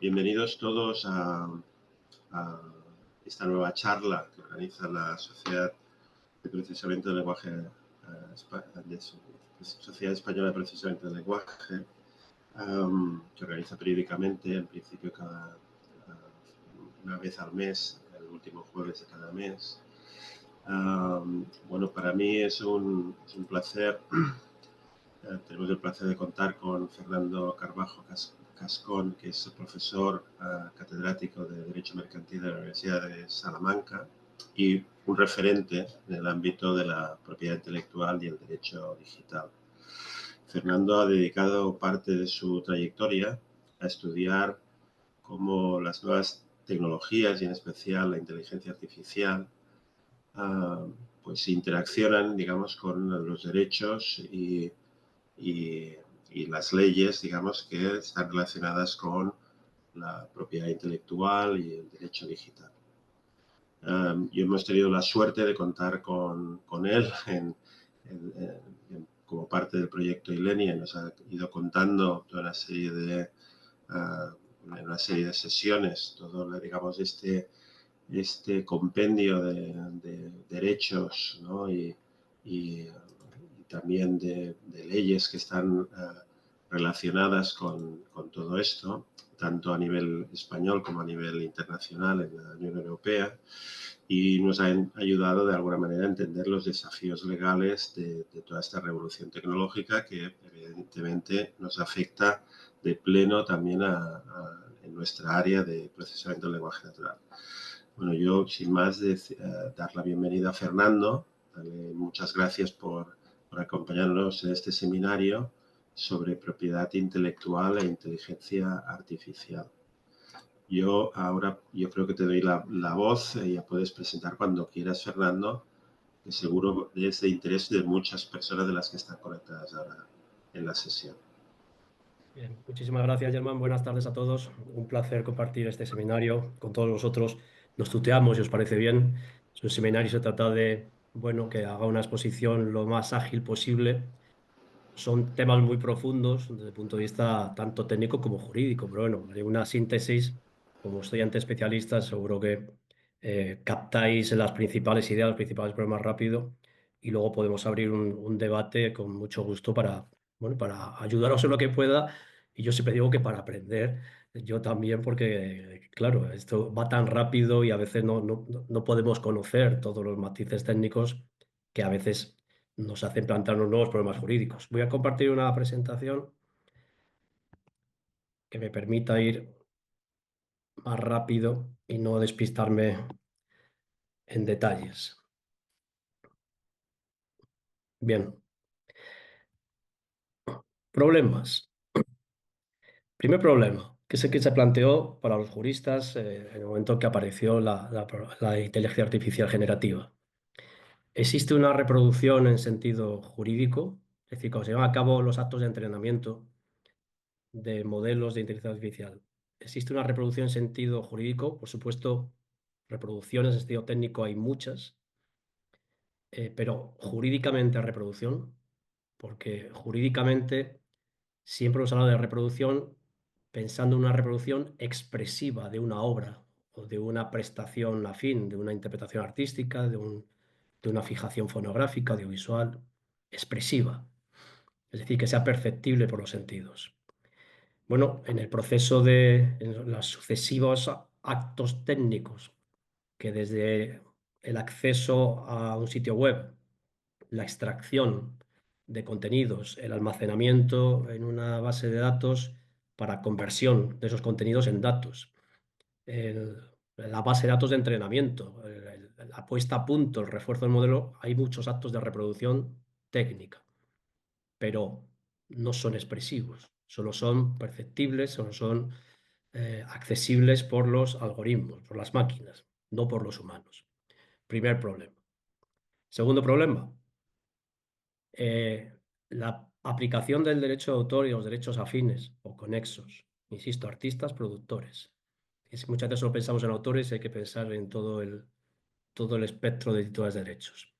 Bienvenidos todos a esta nueva charla que organiza la Sociedad de Procesamiento del Lenguaje, Sociedad Española de Procesamiento del Lenguaje, que organiza periódicamente, en principio una vez al mes, el último jueves de cada mes. Bueno, para mí es un placer. Tenemos el placer de contar con Fernando Carbajo Cascón, que es profesor catedrático de Derecho Mercantil de la Universidad de Salamanca y un referente en el ámbito de la propiedad intelectual y el derecho digital. Fernando ha dedicado parte de su trayectoria a estudiar cómo las nuevas tecnologías y en especial la inteligencia artificial pues interaccionan, digamos, con los derechos y las leyes, digamos, que están relacionadas con la propiedad intelectual y el derecho digital. Y hemos tenido la suerte de contar con él como parte del proyecto Ilenia. Nos ha ido contando toda una serie de sesiones, todo, digamos, este compendio de derechos, ¿no? y también de leyes que están relacionadas con todo esto, tanto a nivel español como a nivel internacional en la Unión Europea, y nos han ayudado de alguna manera a entender los desafíos legales de toda esta revolución tecnológica que evidentemente nos afecta de pleno también en nuestra área de procesamiento del lenguaje natural. Bueno, yo sin más dar la bienvenida a Fernando, darle muchas gracias por acompañarnos en este seminario sobre propiedad intelectual e inteligencia artificial. Yo creo que te doy la voz y ya puedes presentar cuando quieras, Fernando, que seguro es de interés de muchas personas de las que están conectadas ahora en la sesión. Bien, muchísimas gracias, Germán. Buenas tardes a todos. Un placer compartir este seminario con todos vosotros. Nos tuteamos, si os parece bien. Es un seminario, se trata de, bueno, que haga una exposición lo más ágil posible. Son temas muy profundos desde el punto de vista tanto técnico como jurídico, pero bueno, haré una síntesis. Como estoy ante especialistas, seguro que captáis las principales ideas, los principales problemas rápido y luego podemos abrir un debate con mucho gusto para, bueno, para ayudaros en lo que pueda. Y yo siempre digo que para aprender, yo también, porque claro, esto va tan rápido y a veces no podemos conocer todos los matices técnicos que a veces nos hacen plantearnos nuevos problemas jurídicos. Voy a compartir una presentación que me permita ir más rápido y no despistarme en detalles. Bien, problemas. Primer problema, que es el que se planteó para los juristas en el momento que apareció la inteligencia artificial generativa. ¿Existe una reproducción en sentido jurídico? Es decir, cuando se llevan a cabo los actos de entrenamiento de modelos de inteligencia artificial, ¿existe una reproducción en sentido jurídico? Por supuesto, reproducciones en sentido técnico hay muchas, pero jurídicamente reproducción, porque jurídicamente siempre hemos hablado de reproducción pensando en una reproducción expresiva de una obra o de una prestación afín, de una interpretación artística, de una fijación fonográfica, audiovisual, expresiva, es decir, que sea perceptible por los sentidos. Bueno, en el proceso en los sucesivos actos técnicos, que desde el acceso a un sitio web, la extracción de contenidos, el almacenamiento en una base de datos para conversión de esos contenidos en datos, la base de datos de entrenamiento, la puesta a punto, el refuerzo del modelo, hay muchos actos de reproducción técnica, pero no son expresivos, solo son perceptibles, solo son accesibles por los algoritmos, por las máquinas, no por los humanos. Primer problema. Segundo problema, la aplicación del derecho de autor y los derechos afines o conexos. Insisto, artistas, productores. Muchas veces solo pensamos en autores y hay que pensar en todo el espectro de titulares de derechos.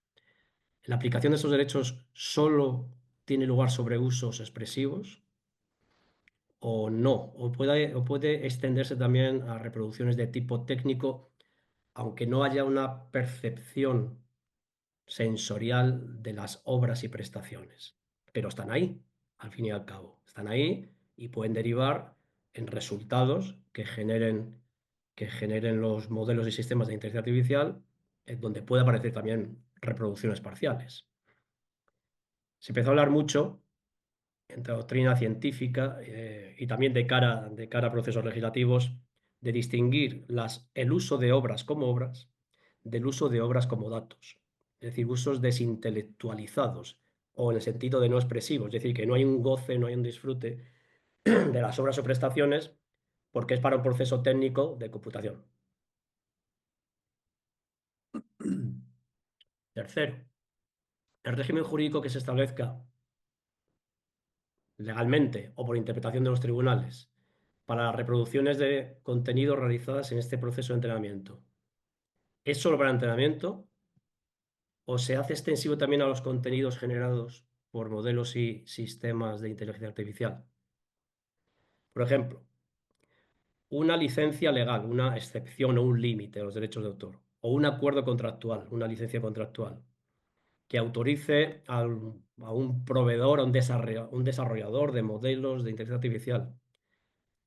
La aplicación de esos derechos solo tiene lugar sobre usos expresivos. o no, o puede extenderse también a reproducciones de tipo técnico, aunque no haya una percepción sensorial de las obras y prestaciones. Pero están ahí, al fin y al cabo. Están ahí y pueden derivar en resultados que generen los modelos y sistemas de inteligencia artificial, donde puede aparecer también reproducciones parciales. Se empezó a hablar mucho entre doctrina científica y también de cara a procesos legislativos, de distinguir el uso de obras como obras del uso de obras como datos, es decir, usos desintelectualizados o en el sentido de no expresivos, es decir, que no hay un goce, no hay un disfrute de las obras o prestaciones porque es para un proceso técnico de computación. Tercero, el régimen jurídico que se establezca legalmente o por interpretación de los tribunales para las reproducciones de contenidos realizadas en este proceso de entrenamiento. ¿Es solo para entrenamiento o se hace extensivo también a los contenidos generados por modelos y sistemas de inteligencia artificial? Por ejemplo, una licencia legal, una excepción o un límite a los derechos de autor, o un acuerdo contractual, una licencia contractual, que autorice a un proveedor, a un desarrollador de modelos de inteligencia artificial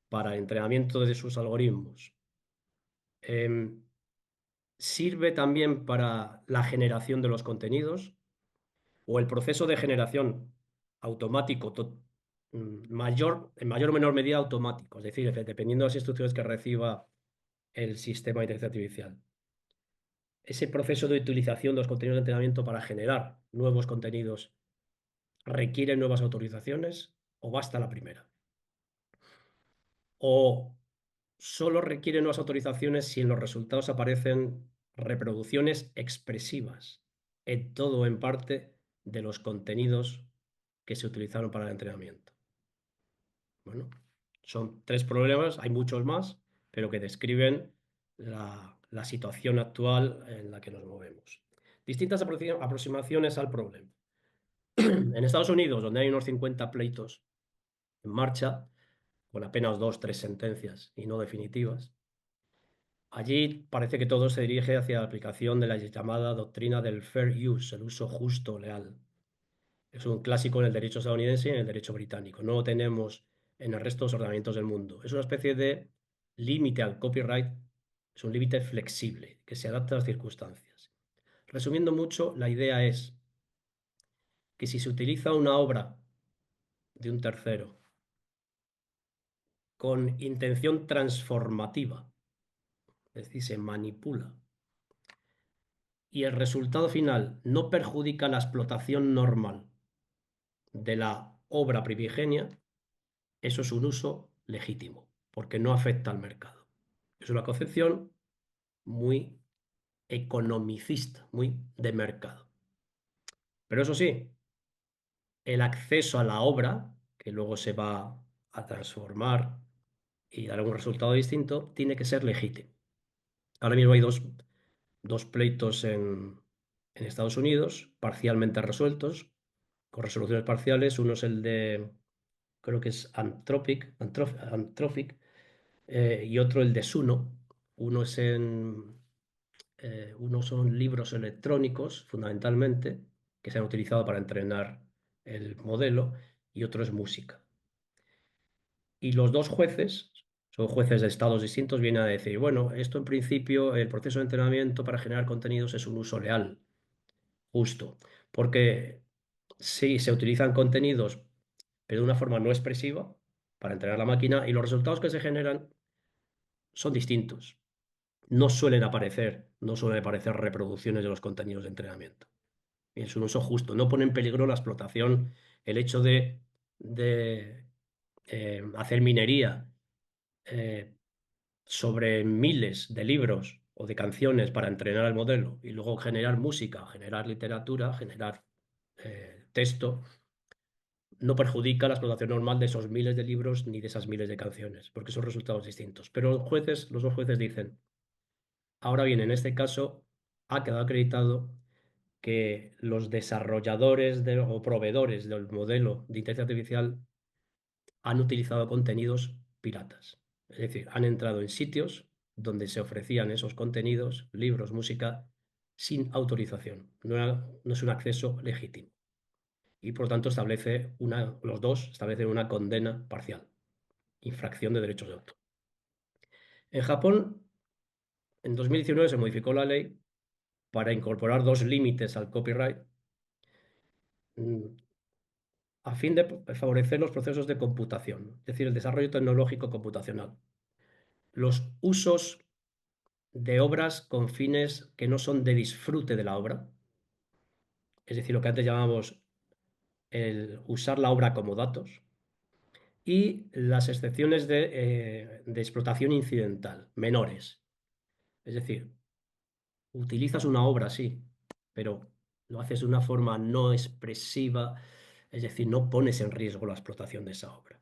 para el entrenamiento de sus algoritmos. Em, Sirve también para la generación de los contenidos o el proceso de generación automático, en mayor o menor medida automático, es decir, dependiendo de las instrucciones que reciba el sistema de inteligencia artificial. Ese proceso de utilización de los contenidos de entrenamiento para generar nuevos contenidos requiere nuevas autorizaciones o basta la primera. O solo requiere nuevas autorizaciones si en los resultados aparecen reproducciones expresivas, en todo o en parte, de los contenidos que se utilizaron para el entrenamiento. Bueno, son tres problemas, hay muchos más, pero que describen la situación actual en la que nos movemos. Distintas aproximaciones al problema. En Estados Unidos, donde hay unos 50 pleitos en marcha, con apenas dos, tres sentencias y no definitivas, allí parece que todo se dirige hacia la aplicación de la llamada doctrina del fair use, el uso justo, leal. Es un clásico en el derecho estadounidense y en el derecho británico. No lo tenemos en el resto de los ordenamientos del mundo. Es una especie de límite al copyright, es un límite flexible que se adapta a las circunstancias. Resumiendo mucho, la idea es que si se utiliza una obra de un tercero con intención transformativa, es decir, se manipula, y el resultado final no perjudica la explotación normal de la obra primigenia, eso es un uso legítimo, porque no afecta al mercado. Es una concepción muy economicista, muy de mercado. Pero eso sí, el acceso a la obra, que luego se va a transformar y dar un resultado distinto, tiene que ser legítimo. Ahora mismo hay dos pleitos en Estados Unidos, parcialmente resueltos, con resoluciones parciales. Uno es el de, creo que es Anthropic, y otro el de Suno. Uno es uno son libros electrónicos, fundamentalmente, que se han utilizado para entrenar el modelo, y otro es música. Y los dos jueces, son jueces de estados distintos, vienen a decir, bueno, esto en principio, el proceso de entrenamiento para generar contenidos es un uso leal, justo, porque sí, se utilizan contenidos, pero de una forma no expresiva, para entrenar la máquina, y los resultados que se generan son distintos. No suelen aparecer reproducciones de los contenidos de entrenamiento. Y es un uso justo. No pone en peligro la explotación, el hecho de hacer minería eh, sobre miles de libros o de canciones para entrenar al modelo y luego generar música, generar literatura, generar texto, no perjudica la explotación normal de esos miles de libros ni de esas miles de canciones, porque son resultados distintos. Pero los dos jueces dicen, ahora bien, en este caso ha quedado acreditado que los desarrolladores o proveedores del modelo de inteligencia artificial han utilizado contenidos piratas. Es decir, han entrado en sitios donde se ofrecían esos contenidos, libros, música, sin autorización. No es un acceso legítimo. Y por lo tanto los dos establecen una condena parcial, infracción de derechos de autor. En Japón, en 2019 se modificó la ley para incorporar dos límites al copyright, mm, a fin de favorecer los procesos de computación, es decir, el desarrollo tecnológico computacional. Los usos de obras con fines que no son de disfrute de la obra, es decir, lo que antes llamábamos el usar la obra como datos, y las excepciones de explotación incidental, menores. Es decir, utilizas una obra, sí, pero lo haces de una forma no expresiva, es decir, no pones en riesgo la explotación de esa obra.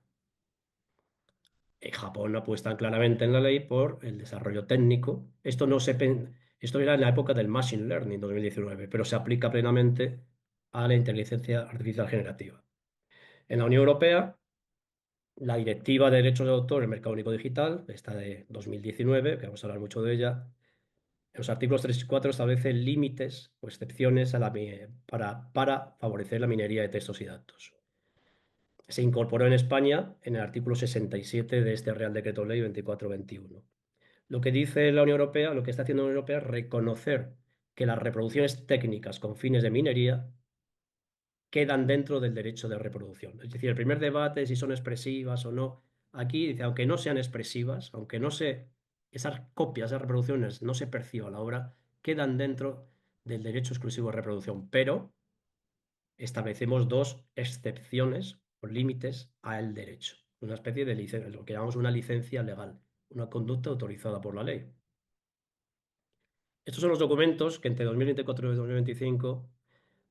En Japón apuestan claramente en la ley por el desarrollo técnico. Esto era en la época del Machine Learning 2019, pero se aplica plenamente a la inteligencia artificial generativa. En la Unión Europea, la Directiva de Derechos de Autor en el Mercado Único Digital, esta de 2019, que vamos a hablar mucho de ella, en los artículos 3 y 4 establece límites o excepciones para favorecer la minería de textos y datos. Se incorporó en España en el artículo 67 de este Real Decreto Ley 2421. Lo que dice la Unión Europea, lo que está haciendo la Unión Europea es reconocer que las reproducciones técnicas con fines de minería quedan dentro del derecho de reproducción. Es decir, el primer debate si son expresivas o no. Aquí dice, aunque no sean expresivas, esas copias, esas reproducciones no se perciba la obra, quedan dentro del derecho exclusivo de reproducción, pero establecemos dos excepciones o límites al derecho. Una especie de licencia, lo que llamamos una licencia legal, una conducta autorizada por la ley. Estos son los documentos que entre 2024 y 2025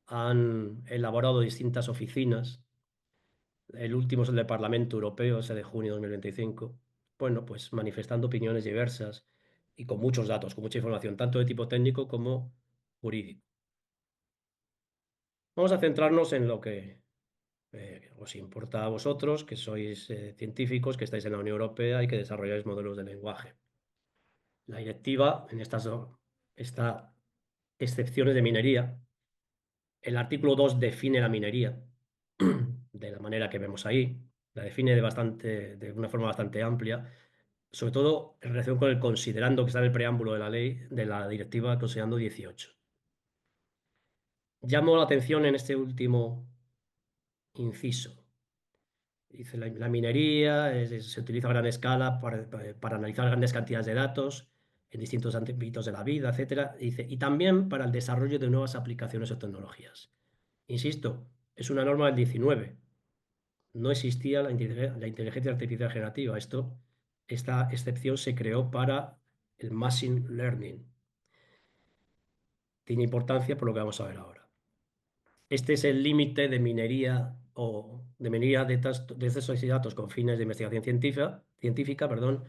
han elaborado distintas oficinas. El último es el del Parlamento Europeo, ese de junio de 2025. Bueno, pues manifestando opiniones diversas y con muchos datos, con mucha información, tanto de tipo técnico como jurídico. Vamos a centrarnos en lo que os importa a vosotros, que sois científicos, que estáis en la Unión Europea y que desarrolláis modelos de lenguaje. La directiva, en esta excepciones de minería, el artículo 2 define la minería de la manera que vemos ahí, la define de una forma bastante amplia, sobre todo en relación con el considerando que está en el preámbulo de la ley, de la directiva considerando 18. Llamo la atención en este último inciso. Dice, la minería se utiliza a gran escala para analizar grandes cantidades de datos en distintos ámbitos de la vida, etcétera. Dice, y también para el desarrollo de nuevas aplicaciones o tecnologías. Insisto, es una norma del 19. No existía la inteligencia artificial generativa. Esta excepción se creó para el machine learning. Tiene importancia por lo que vamos a ver ahora. Este es el límite de minería o de minería de estos datos con fines de investigación científica, perdón,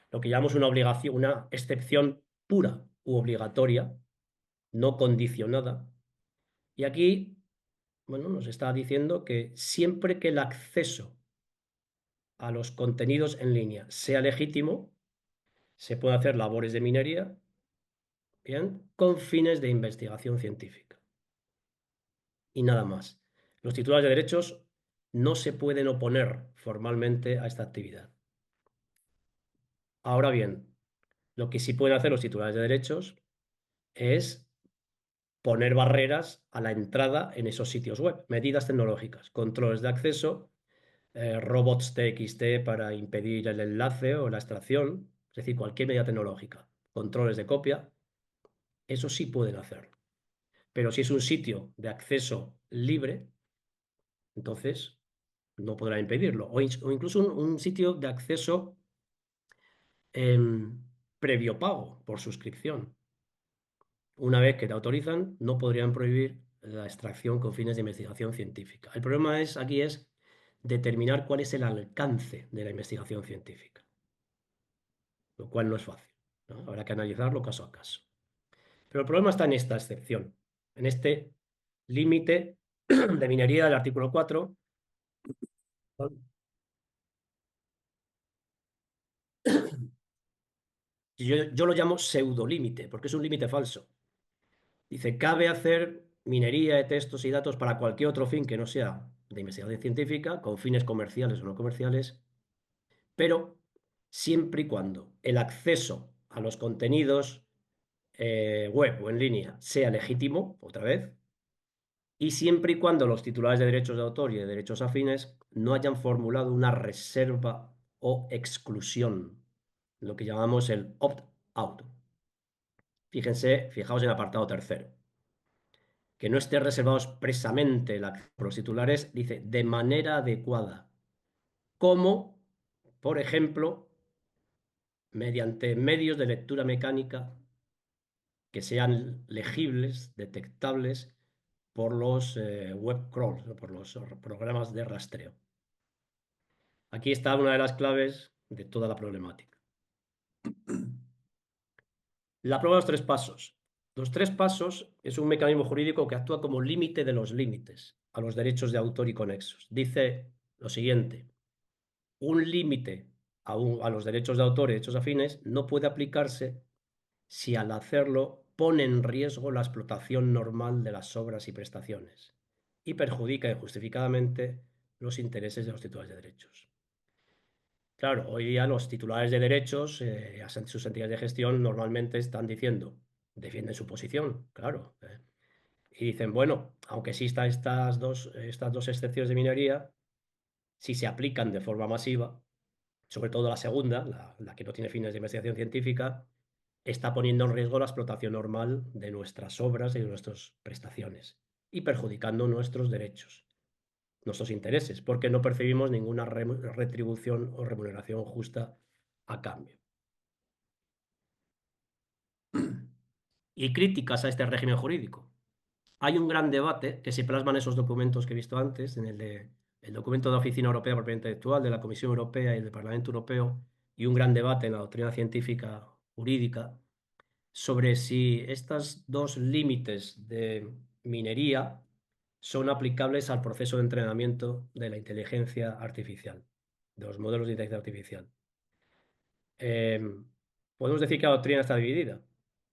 lo que llamamos una obligación, una excepción pura u obligatoria, no condicionada. Y aquí, bueno, nos está diciendo que siempre que el acceso a los contenidos en línea sea legítimo, se puede hacer labores de minería, bien, con fines de investigación científica. Y nada más. Los titulares de derechos no se pueden oponer formalmente a esta actividad. Ahora bien, lo que sí pueden hacer los titulares de derechos es poner barreras a la entrada en esos sitios web, medidas tecnológicas, controles de acceso, robots TXT para impedir el enlace o la extracción, es decir, cualquier medida tecnológica, controles de copia, eso sí pueden hacer. Pero si es un sitio de acceso libre, entonces no podrá impedirlo. O incluso un sitio de acceso previo pago por suscripción. Una vez que te autorizan, no podrían prohibir la extracción con fines de investigación científica. El problema aquí es determinar cuál es el alcance de la investigación científica, lo cual no es fácil, ¿no? Habrá que analizarlo caso a caso. Pero el problema está en esta excepción, en este límite de minería del artículo 4, Yo lo llamo pseudolímite, porque es un límite falso. Dice, cabe hacer minería de textos y datos para cualquier otro fin que no sea de investigación científica, con fines comerciales o no comerciales, pero siempre y cuando el acceso a los contenidos web o en línea sea legítimo, otra vez, y siempre y cuando los titulares de derechos de autor y de derechos afines no hayan formulado una reserva o exclusión, lo que llamamos el opt-out. Fíjense, fijaos en el apartado tercero. Que no esté reservado expresamente el acceso por los titulares, dice de manera adecuada, como, por ejemplo, mediante medios de lectura mecánica que sean legibles, detectables por los web crawls, ¿no? Por los programas de rastreo. Aquí está una de las claves de toda la problemática. La prueba de los tres pasos. Los tres pasos es un mecanismo jurídico que actúa como límite de los límites a los derechos de autor y conexos. Dice lo siguiente: un límite a los derechos de autor y derechos afines no puede aplicarse si al hacerlo pone en riesgo la explotación normal de las obras y prestaciones y perjudica injustificadamente los intereses de los titulares de derechos. Claro, hoy día los titulares de derechos, sus entidades de gestión, normalmente están diciendo, defienden su posición, claro, y dicen, bueno, aunque existan estas dos excepciones de minería, si se aplican de forma masiva, sobre todo la segunda, la que no tiene fines de investigación científica, está poniendo en riesgo la explotación normal de nuestras obras y de nuestras prestaciones y perjudicando nuestros derechos, nuestros intereses, porque no percibimos ninguna retribución o remuneración justa a cambio. Y críticas a este régimen jurídico. Hay un gran debate que se plasma en esos documentos que he visto antes, en el documento de la Oficina Europea de Propiedad Intelectual, de la Comisión Europea y del Parlamento Europeo, y un gran debate en la doctrina científica jurídica sobre si estos dos límites de minería son aplicables al proceso de entrenamiento de la inteligencia artificial, de los modelos de inteligencia artificial. Eh, Podemos decir que la doctrina está dividida.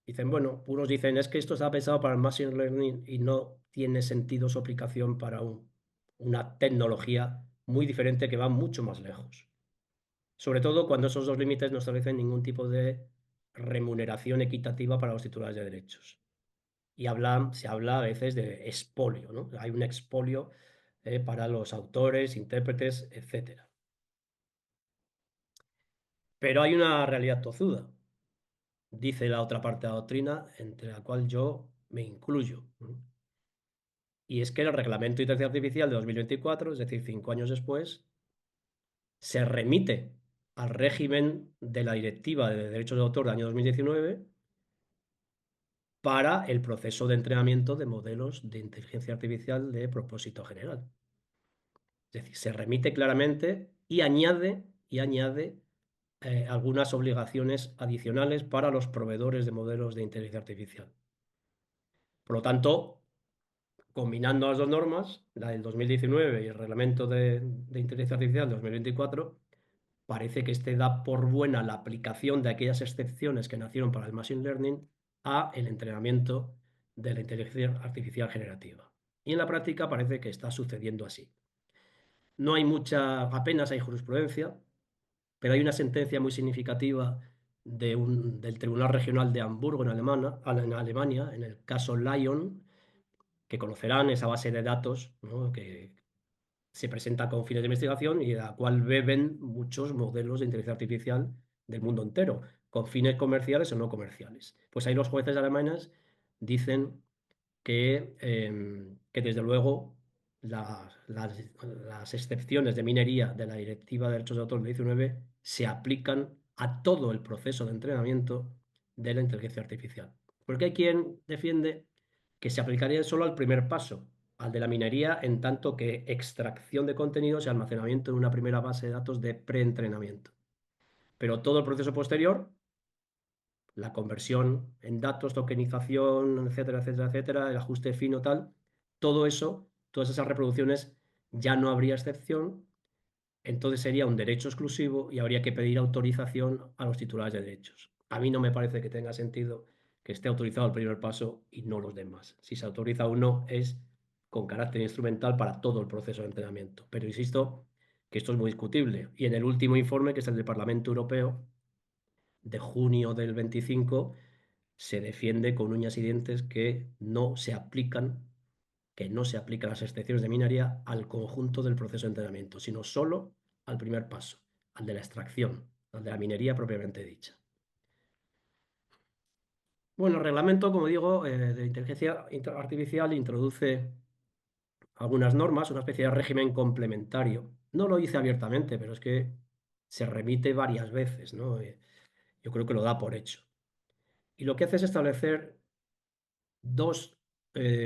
Dicen, bueno, unos dicen es que esto está pensado para el machine learning y no tiene sentido su aplicación para una tecnología muy diferente que va mucho más lejos. Sobre todo cuando esos dos límites no establecen ningún tipo de remuneración equitativa para los titulares de derechos. Y se habla a veces de expolio, ¿no? Hay un expolio para los autores, intérpretes, etcétera. Pero hay una realidad tozuda, dice la otra parte de la doctrina, entre la cual yo me incluyo, ¿no? Y es que el Reglamento de Inteligencia Artificial de 2024, es decir, 5 años después, se remite al régimen de la Directiva de Derechos de Autor del año 2019 para el proceso de entrenamiento de modelos de inteligencia artificial de propósito general. Es decir, se remite claramente y añade algunas obligaciones adicionales para los proveedores de modelos de inteligencia artificial. Por lo tanto, combinando las dos normas, la del 2019 y el reglamento de inteligencia artificial de 2024, parece que este da por buena la aplicación de aquellas excepciones que nacieron para el machine learning a el entrenamiento de la inteligencia artificial generativa. Y en la práctica parece que está sucediendo así. No hay apenas hay jurisprudencia, pero hay una sentencia muy significativa del Tribunal Regional de Hamburgo en Alemania, en el caso Lyon, que conocerán esa base de datos, ¿no? Que se presenta con fines de investigación y de la cual beben muchos modelos de inteligencia artificial del mundo entero, con fines comerciales o no comerciales. Pues ahí los jueces alemanes dicen que desde luego las excepciones de minería de la Directiva de Derechos de Autor del 19 se aplican a todo el proceso de entrenamiento de la inteligencia artificial. Porque hay quien defiende que se aplicaría solo al primer paso, al de la minería, en tanto que extracción de contenidos y almacenamiento en una primera base de datos de preentrenamiento. Pero todo el proceso posterior, la conversión en datos, tokenización, etcétera, etcétera, etcétera, el ajuste fino, tal, todo eso, todas esas reproducciones, ya no habría excepción, entonces sería un derecho exclusivo y habría que pedir autorización a los titulares de derechos. A mí no me parece que tenga sentido que esté autorizado el primer paso y no los demás. Si se autoriza uno es con carácter instrumental para todo el proceso de entrenamiento. Pero insisto que esto es muy discutible. Y en el último informe, que es el del Parlamento Europeo, de junio del 25, se defiende con uñas y dientes que no se aplican las excepciones de minería al conjunto del proceso de entrenamiento, sino solo al primer paso, al de la extracción, al de la minería propiamente dicha. Bueno, el reglamento, como digo, de inteligencia artificial introduce algunas normas, una especie de régimen complementario. No lo hice abiertamente, pero es que se remite varias veces, ¿no? Yo creo que lo da por hecho. Y lo que hace es establecer dos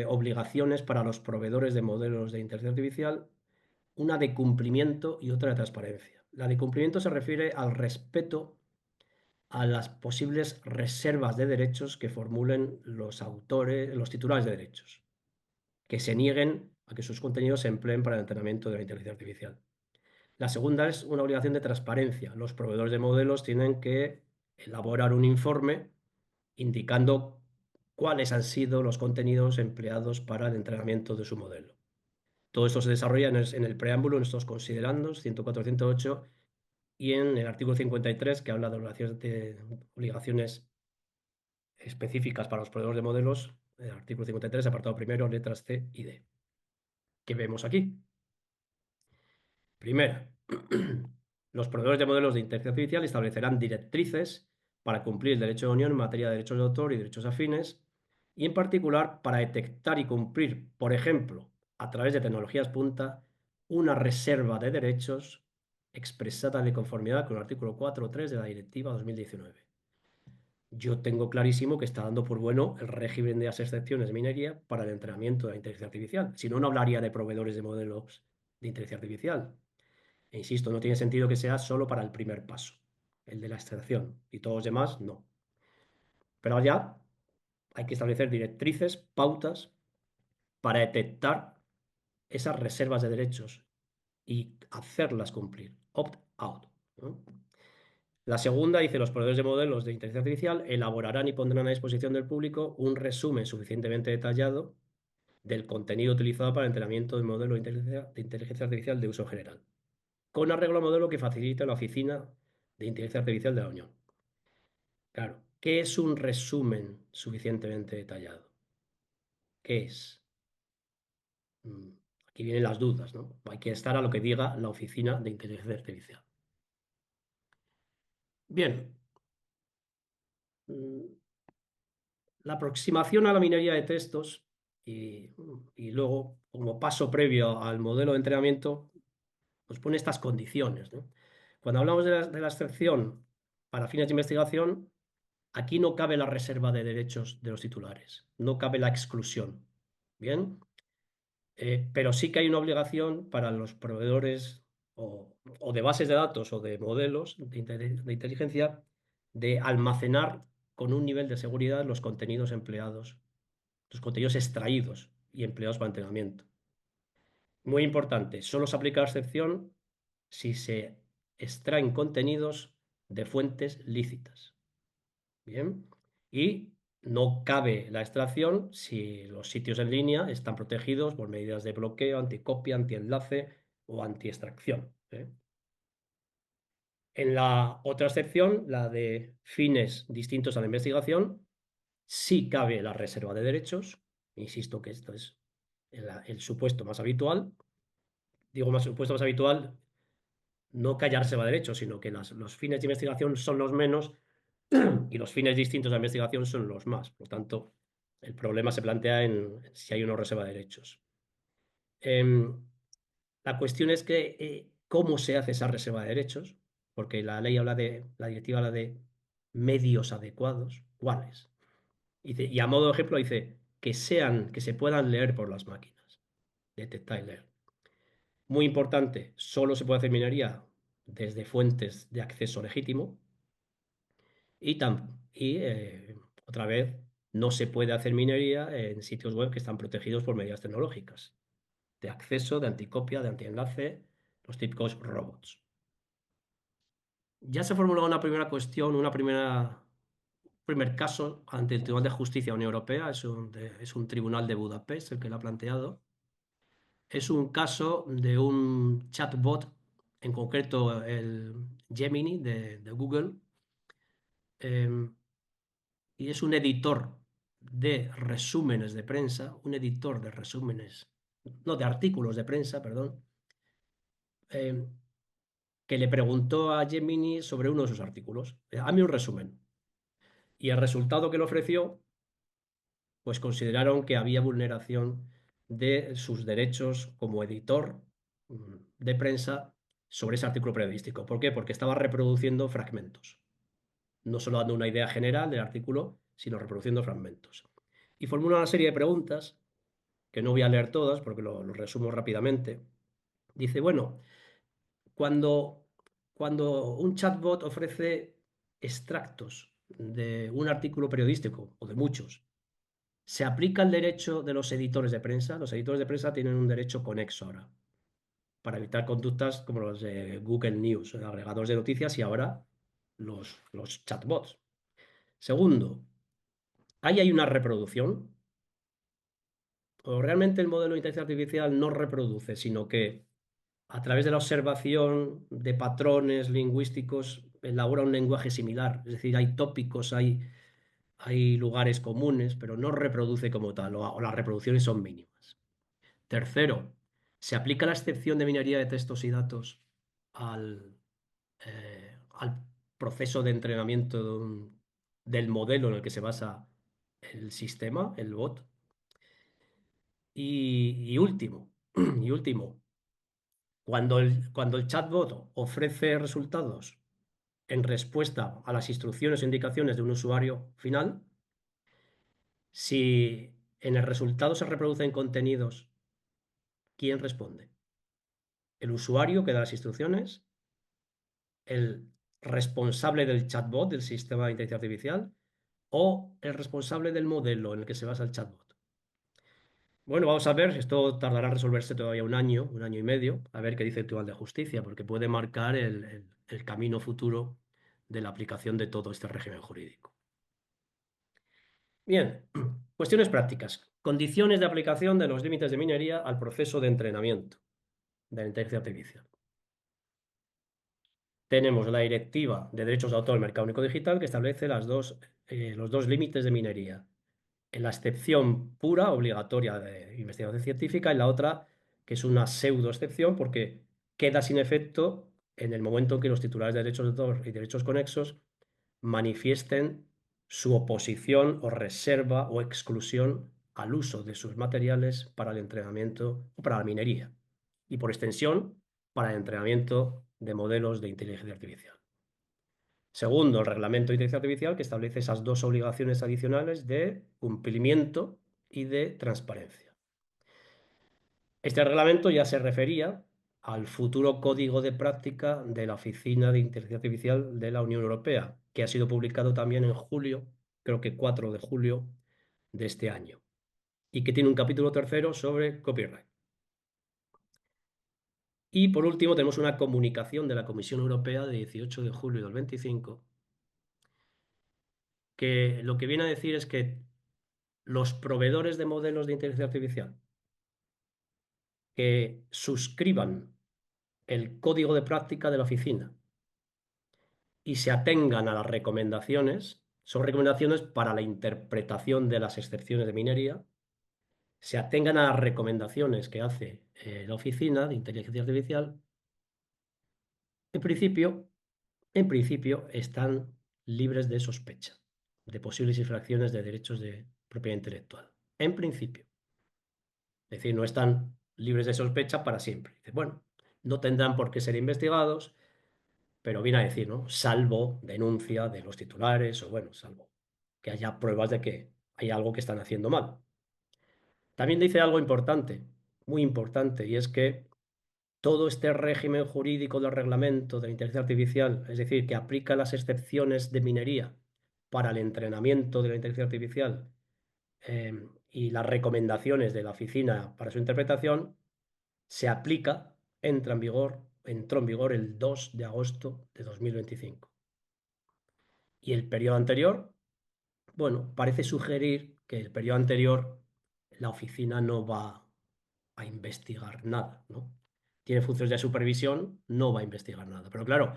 obligaciones para los proveedores de modelos de inteligencia artificial, una de cumplimiento y otra de transparencia. La de cumplimiento se refiere al respeto a las posibles reservas de derechos que formulen los autores, los titulares de derechos, que se nieguen a que sus contenidos se empleen para el entrenamiento de la inteligencia artificial. La segunda es una obligación de transparencia. Los proveedores de modelos tienen que elaborar un informe indicando cuáles han sido los contenidos empleados para el entrenamiento de su modelo. Todo esto se desarrolla en el preámbulo, en estos considerandos 104-108 y en el artículo 53 que habla de obligaciones específicas para los proveedores de modelos, el artículo 53, apartado primero, letras C y D. ¿Qué vemos aquí? Primera, los proveedores de modelos de inteligencia artificial establecerán directrices para cumplir el derecho de unión en materia de derechos de autor y derechos afines, y en particular para detectar y cumplir, por ejemplo, a través de tecnologías punta, una reserva de derechos expresada de conformidad con el artículo 4.3 de la Directiva 2019. Yo tengo clarísimo que está dando por bueno el régimen de las excepciones de minería para el entrenamiento de la inteligencia artificial. Si no, no hablaría de proveedores de modelos de inteligencia artificial. E insisto, no tiene sentido que sea solo para el primer paso, el de la extracción, y todos los demás no. Pero allá hay que establecer directrices, pautas, para detectar esas reservas de derechos y hacerlas cumplir. Opt-out, ¿no? La segunda dice, los proveedores de modelos de inteligencia artificial elaborarán y pondrán a disposición del público un resumen suficientemente detallado del contenido utilizado para el entrenamiento del modelo de inteligencia artificial de uso general, con arreglo al modelo que facilite la Oficina de Inteligencia Artificial de la Unión. Claro, ¿qué es un resumen suficientemente detallado? ¿Qué es? Mm, Aquí vienen las dudas, ¿no? Hay que estar a lo que diga la Oficina de Inteligencia Artificial. Bien, mm, la aproximación a la minería de textos y luego, como paso previo al modelo de entrenamiento, nos pone estas condiciones, ¿no? Cuando hablamos de la extracción para fines de investigación, aquí no cabe la reserva de derechos de los titulares, no cabe la exclusión. Bien. Pero sí que hay una obligación para los proveedores o de bases de datos o de modelos de inteligencia de almacenar con un nivel de seguridad los contenidos empleados, los contenidos extraídos y empleados para entrenamiento. Muy importante, solo se aplica la excepción si se extraen contenidos de fuentes lícitas. Bien. Y no cabe la extracción si los sitios en línea están protegidos por medidas de bloqueo, anticopia, antienlace o antiextracción, ¿eh? En la otra excepción, la de fines distintos a la investigación, sí cabe la reserva de derechos. Insisto que esto es el supuesto más habitual. Digo más supuesto más habitual, no que haya reserva de derechos, sino que los fines de investigación son los menos y los fines distintos de la investigación son los más. Por tanto, el problema se plantea en si hay una reserva de derechos. Em, la cuestión es que cómo se hace esa reserva de derechos, porque la directiva habla de medios adecuados, ¿cuáles? Dice, y a modo de ejemplo dice que se puedan leer por las máquinas, detectar y leer. Muy importante, solo se puede hacer minería desde fuentes de acceso legítimo. Otra vez, no se puede hacer minería en sitios web que están protegidos por medidas tecnológicas de acceso, de anticopia, de antienlace, los típicos robots. Ya se ha formulado una primera cuestión, una primera primer caso ante el Tribunal de Justicia de la Unión Europea, es un tribunal de Budapest el que lo ha planteado. Es un caso de un chatbot, en concreto el Gemini de Google, eh, y es un editor de resúmenes de prensa, un editor de resúmenes, no, de artículos de prensa, perdón, eh, que le preguntó a Gemini sobre uno de sus artículos. Hazme un resumen. Y el resultado que le ofreció, pues consideraron que había vulneración de sus derechos como editor de prensa sobre ese artículo periodístico. ¿Por qué? Porque estaba reproduciendo fragmentos, no solo dando una idea general del artículo, sino reproduciendo fragmentos. Y formula una serie de preguntas, que no voy a leer todas porque lo resumo rápidamente. Dice, bueno, cuando, cuando un chatbot ofrece extractos de un artículo periodístico o de muchos, ¿se aplica el derecho de los editores de prensa? Los editores de prensa tienen un derecho conexo ahora para evitar conductas como los de Google News, agregadores de noticias y ahora los chatbots. Segundo, ¿ahí hay una reproducción? ¿O realmente el modelo de inteligencia artificial no reproduce, sino que a través de la observación de patrones lingüísticos elabora un lenguaje similar? Es decir, hay tópicos, hay lugares comunes, pero no reproduce como tal, o las reproducciones son mínimas. Tercero, se aplica la excepción de minería de textos y datos al proceso de entrenamiento del modelo en el que se basa el sistema, el bot. Y último, y último, cuando el chatbot ofrece resultados en respuesta a las instrucciones o indicaciones de un usuario final, si en el resultado se reproducen contenidos, ¿quién responde? ¿El usuario que da las instrucciones? ¿El responsable del chatbot, del sistema de inteligencia artificial? ¿O el responsable del modelo en el que se basa el chatbot? Bueno, vamos a ver, esto tardará en resolverse todavía un año y medio, a ver qué dice el Tribunal de Justicia, porque puede marcar el camino futuro de la aplicación de todo este régimen jurídico. Bien, cuestiones prácticas. Condiciones de aplicación de los límites de minería al proceso de entrenamiento de la inteligencia artificial. Tenemos la Directiva de Derechos de Autor del Mercado Único Digital que establece los dos límites de minería. En la excepción pura, obligatoria de investigación científica, y la otra, que es una pseudo-excepción porque queda sin efecto en el momento en que los titulares de derechos de autor y derechos conexos manifiesten su oposición o reserva o exclusión al uso de sus materiales para el entrenamiento o para la minería y por extensión para el entrenamiento de modelos de inteligencia artificial. Segundo, el reglamento de inteligencia artificial que establece esas dos obligaciones adicionales de cumplimiento y de transparencia. Este reglamento ya se refería al futuro código de práctica de la Oficina de Inteligencia Artificial de la Unión Europea, que ha sido publicado también en julio, creo que 4 de julio de este año, y que tiene un capítulo tercero sobre copyright. Y por último, tenemos una comunicación de la Comisión Europea de 18 de julio del 25, que lo que viene a decir es que los proveedores de modelos de inteligencia artificial que suscriban el código de práctica de la oficina y se atengan a las recomendaciones, son recomendaciones para la interpretación de las excepciones de minería, se atengan a las recomendaciones que hace la oficina de inteligencia artificial, en principio, en principio están libres de sospecha de posibles infracciones de derechos de propiedad intelectual. En principio. Es decir, no están libres de sospecha para siempre. Dice, bueno, no tendrán por qué ser investigados, pero viene a decir, ¿no? Salvo denuncia de los titulares o, bueno, salvo que haya pruebas de que hay algo que están haciendo mal. También dice algo importante, muy importante, y es que todo este régimen jurídico del reglamento de la inteligencia artificial, es decir, que aplica las excepciones de minería para el entrenamiento de la inteligencia artificial y las recomendaciones de la oficina para su interpretación, se aplica, entró en vigor el 2 de agosto de 2025. Y el periodo anterior bueno, parece sugerir que el periodo anterior la oficina no va a investigar nada, ¿no? Tiene funciones de supervisión, no va a investigar nada. Pero claro,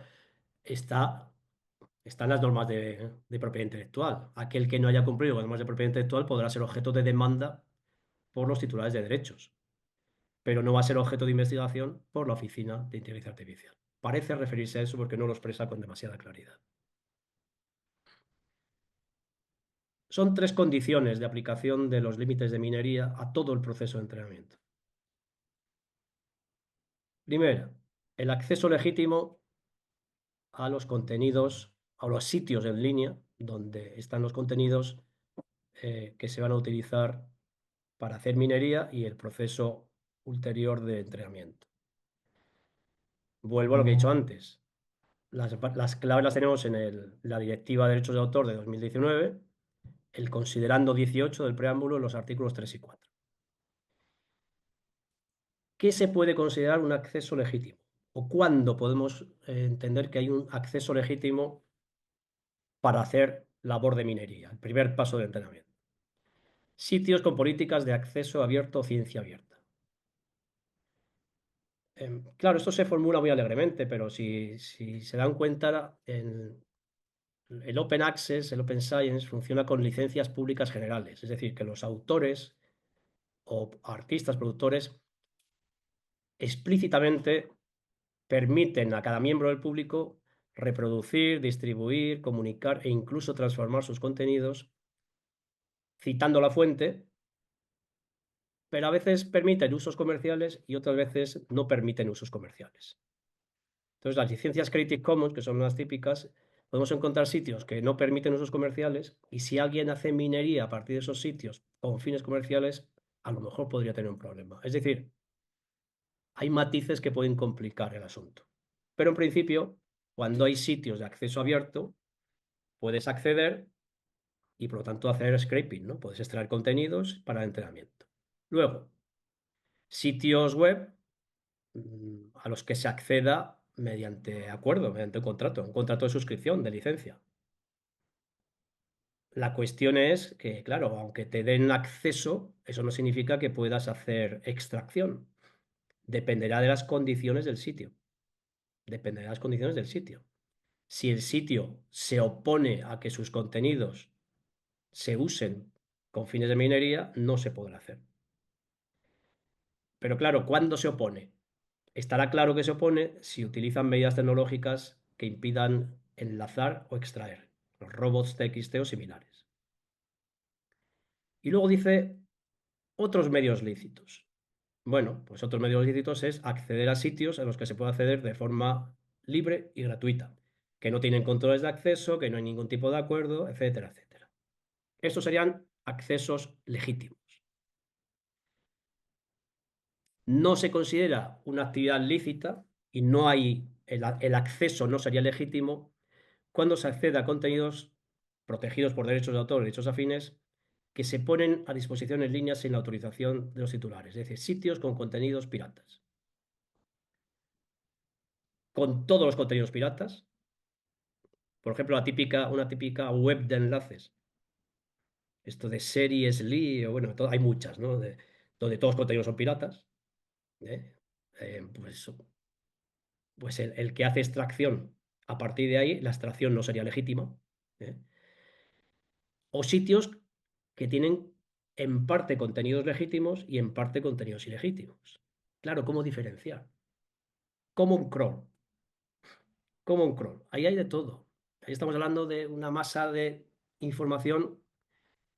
está, están las normas de propiedad intelectual. Aquel que no haya cumplido con las normas de propiedad intelectual podrá ser objeto de demanda por los titulares de derechos, pero no va a ser objeto de investigación por la Oficina de Inteligencia Artificial. Parece referirse a eso porque no lo expresa con demasiada claridad. Son tres condiciones de aplicación de los límites de minería a todo el proceso de entrenamiento. Primera, el acceso legítimo a los contenidos, a los sitios en línea donde están los contenidos que se van a utilizar para hacer minería y el proceso ulterior de entrenamiento. Vuelvo a lo que he dicho antes. Las claves las tenemos en la Directiva de Derechos de Autor de 2019, el considerando 18 del preámbulo, los artículos 3 y 4. ¿Qué se puede considerar un acceso legítimo? ¿O cuándo podemos entender que hay un acceso legítimo para hacer labor de minería? El primer paso de entrenamiento. Sitios con políticas de acceso abierto o ciencia abierta. Claro, esto se formula muy alegremente, pero si se dan cuenta, el Open Access, el Open Science, funciona con licencias públicas generales. Es decir, que los autores o artistas, productores, explícitamente permiten a cada miembro del público reproducir, distribuir, comunicar e incluso transformar sus contenidos citando la fuente, pero a veces permiten usos comerciales y otras veces no permiten usos comerciales. Entonces, las licencias Creative Commons, que son las típicas, podemos encontrar sitios que no permiten usos comerciales y si alguien hace minería a partir de esos sitios con fines comerciales, a lo mejor podría tener un problema. Es decir, hay matices que pueden complicar el asunto. Pero en principio, cuando hay sitios de acceso abierto, puedes acceder y por lo tanto hacer scraping, ¿no? Puedes extraer contenidos para entrenamiento. Luego, sitios web a los que se acceda mediante acuerdo, mediante un contrato de suscripción, de licencia. La cuestión es que, claro, aunque te den acceso, eso no significa que puedas hacer extracción. Dependerá de las condiciones del sitio. Dependerá de las condiciones del sitio. Si el sitio se opone a que sus contenidos se usen con fines de minería, no se podrá hacer. Pero claro, ¿cuándo se opone? Estará claro que se opone si utilizan medidas tecnológicas que impidan enlazar o extraer, los robots TXT o similares. Y luego dice otros medios lícitos. Bueno, pues otros medios lícitos es acceder a sitios a los que se puede acceder de forma libre y gratuita, que no tienen controles de acceso, que no hay ningún tipo de acuerdo, etcétera, etcétera. Estos serían accesos legítimos. No se considera una actividad lícita y no hay el acceso no sería legítimo cuando se accede a contenidos protegidos por derechos de autor y derechos afines que se ponen a disposición en línea sin la autorización de los titulares, es decir, sitios con contenidos piratas. Con todos los contenidos piratas, por ejemplo, una típica web de enlaces, esto de series Lee, o bueno, hay muchas, ¿no? Donde todos los contenidos son piratas, ¿eh? Pues, el que hace extracción a partir de ahí, la extracción no sería legítima, ¿eh? O sitios que tienen en parte contenidos legítimos y en parte contenidos ilegítimos. Claro, ¿cómo diferenciar? Como un crawl, como un crawl. Ahí hay de todo. Ahí estamos hablando de una masa de información.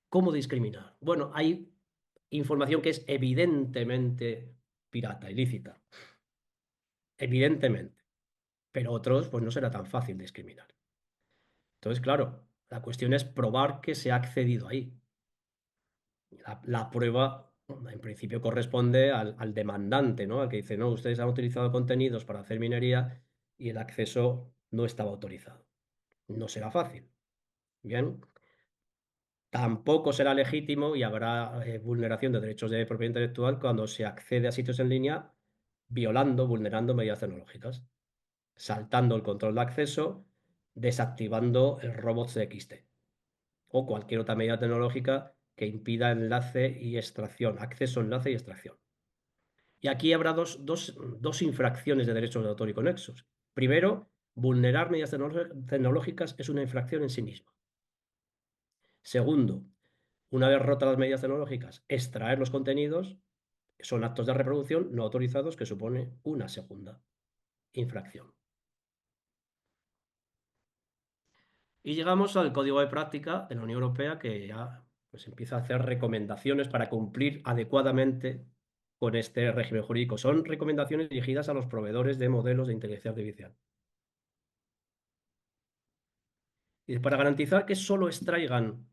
¿Cómo discriminar? Bueno, hay información que es evidentemente pirata, ilícita, evidentemente, pero otros pues no será tan fácil discriminar. Entonces, claro, la cuestión es probar que se ha accedido ahí. La prueba, en principio, corresponde al demandante, ¿no? Al que dice, no, ustedes han utilizado contenidos para hacer minería y el acceso no estaba autorizado. No será fácil. Bien, tampoco será legítimo y habrá vulneración de derechos de propiedad intelectual cuando se accede a sitios en línea violando, vulnerando medidas tecnológicas, saltando el control de acceso, desactivando el robots de XT. o cualquier otra medida tecnológica que impida enlace y extracción, acceso, enlace y extracción. Y aquí habrá dos infracciones de derechos de autor y conexos. Primero, vulnerar medidas tecnológicas es una infracción en sí misma. Segundo, una vez rotas las medidas tecnológicas, extraer los contenidos son actos de reproducción no autorizados que supone una segunda infracción. Y llegamos al Código de Práctica de la Unión Europea que ya pues, empieza a hacer recomendaciones para cumplir adecuadamente con este régimen jurídico. Son recomendaciones dirigidas a los proveedores de modelos de inteligencia artificial. Y para garantizar que solo extraigan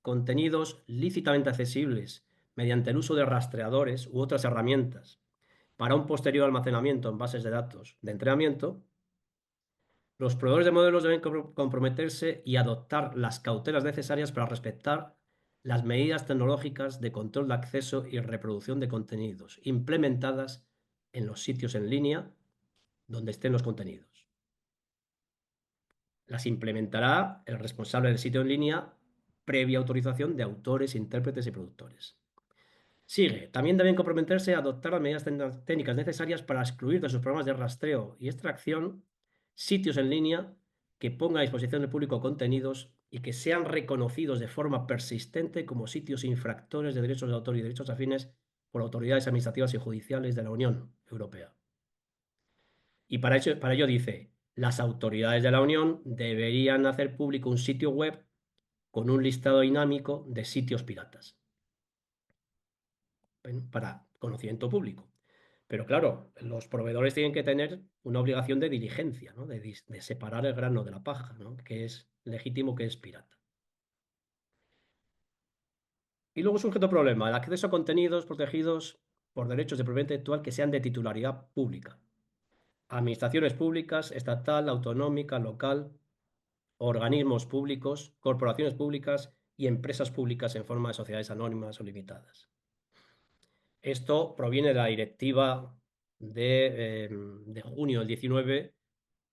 contenidos lícitamente accesibles mediante el uso de rastreadores u otras herramientas para un posterior almacenamiento en bases de datos de entrenamiento, los proveedores de modelos deben comprometerse y adoptar las cautelas necesarias para respetar las medidas tecnológicas de control de acceso y reproducción de contenidos implementadas en los sitios en línea donde estén los contenidos. Las implementará el responsable del sitio en línea previa autorización de autores, intérpretes y productores. Sigue, también deben comprometerse a adoptar las medidas técnicas necesarias para excluir de sus programas de rastreo y extracción sitios en línea que pongan a disposición del público contenidos y que sean reconocidos de forma persistente como sitios infractores de derechos de autor y derechos afines por autoridades administrativas y judiciales de la Unión Europea. Y para ello dice, las autoridades de la Unión deberían hacer público un sitio web con un listado dinámico de sitios piratas para conocimiento público. Pero claro, los proveedores tienen que tener una obligación de diligencia, ¿no? De separar el grano de la paja, ¿no? Que es legítimo, que es pirata. Y luego surge otro problema, el acceso a contenidos protegidos por derechos de propiedad intelectual que sean de titularidad pública. Administraciones públicas, estatal, autonómica, local, organismos públicos, corporaciones públicas y empresas públicas en forma de sociedades anónimas o limitadas. Esto proviene de la directiva de junio del 19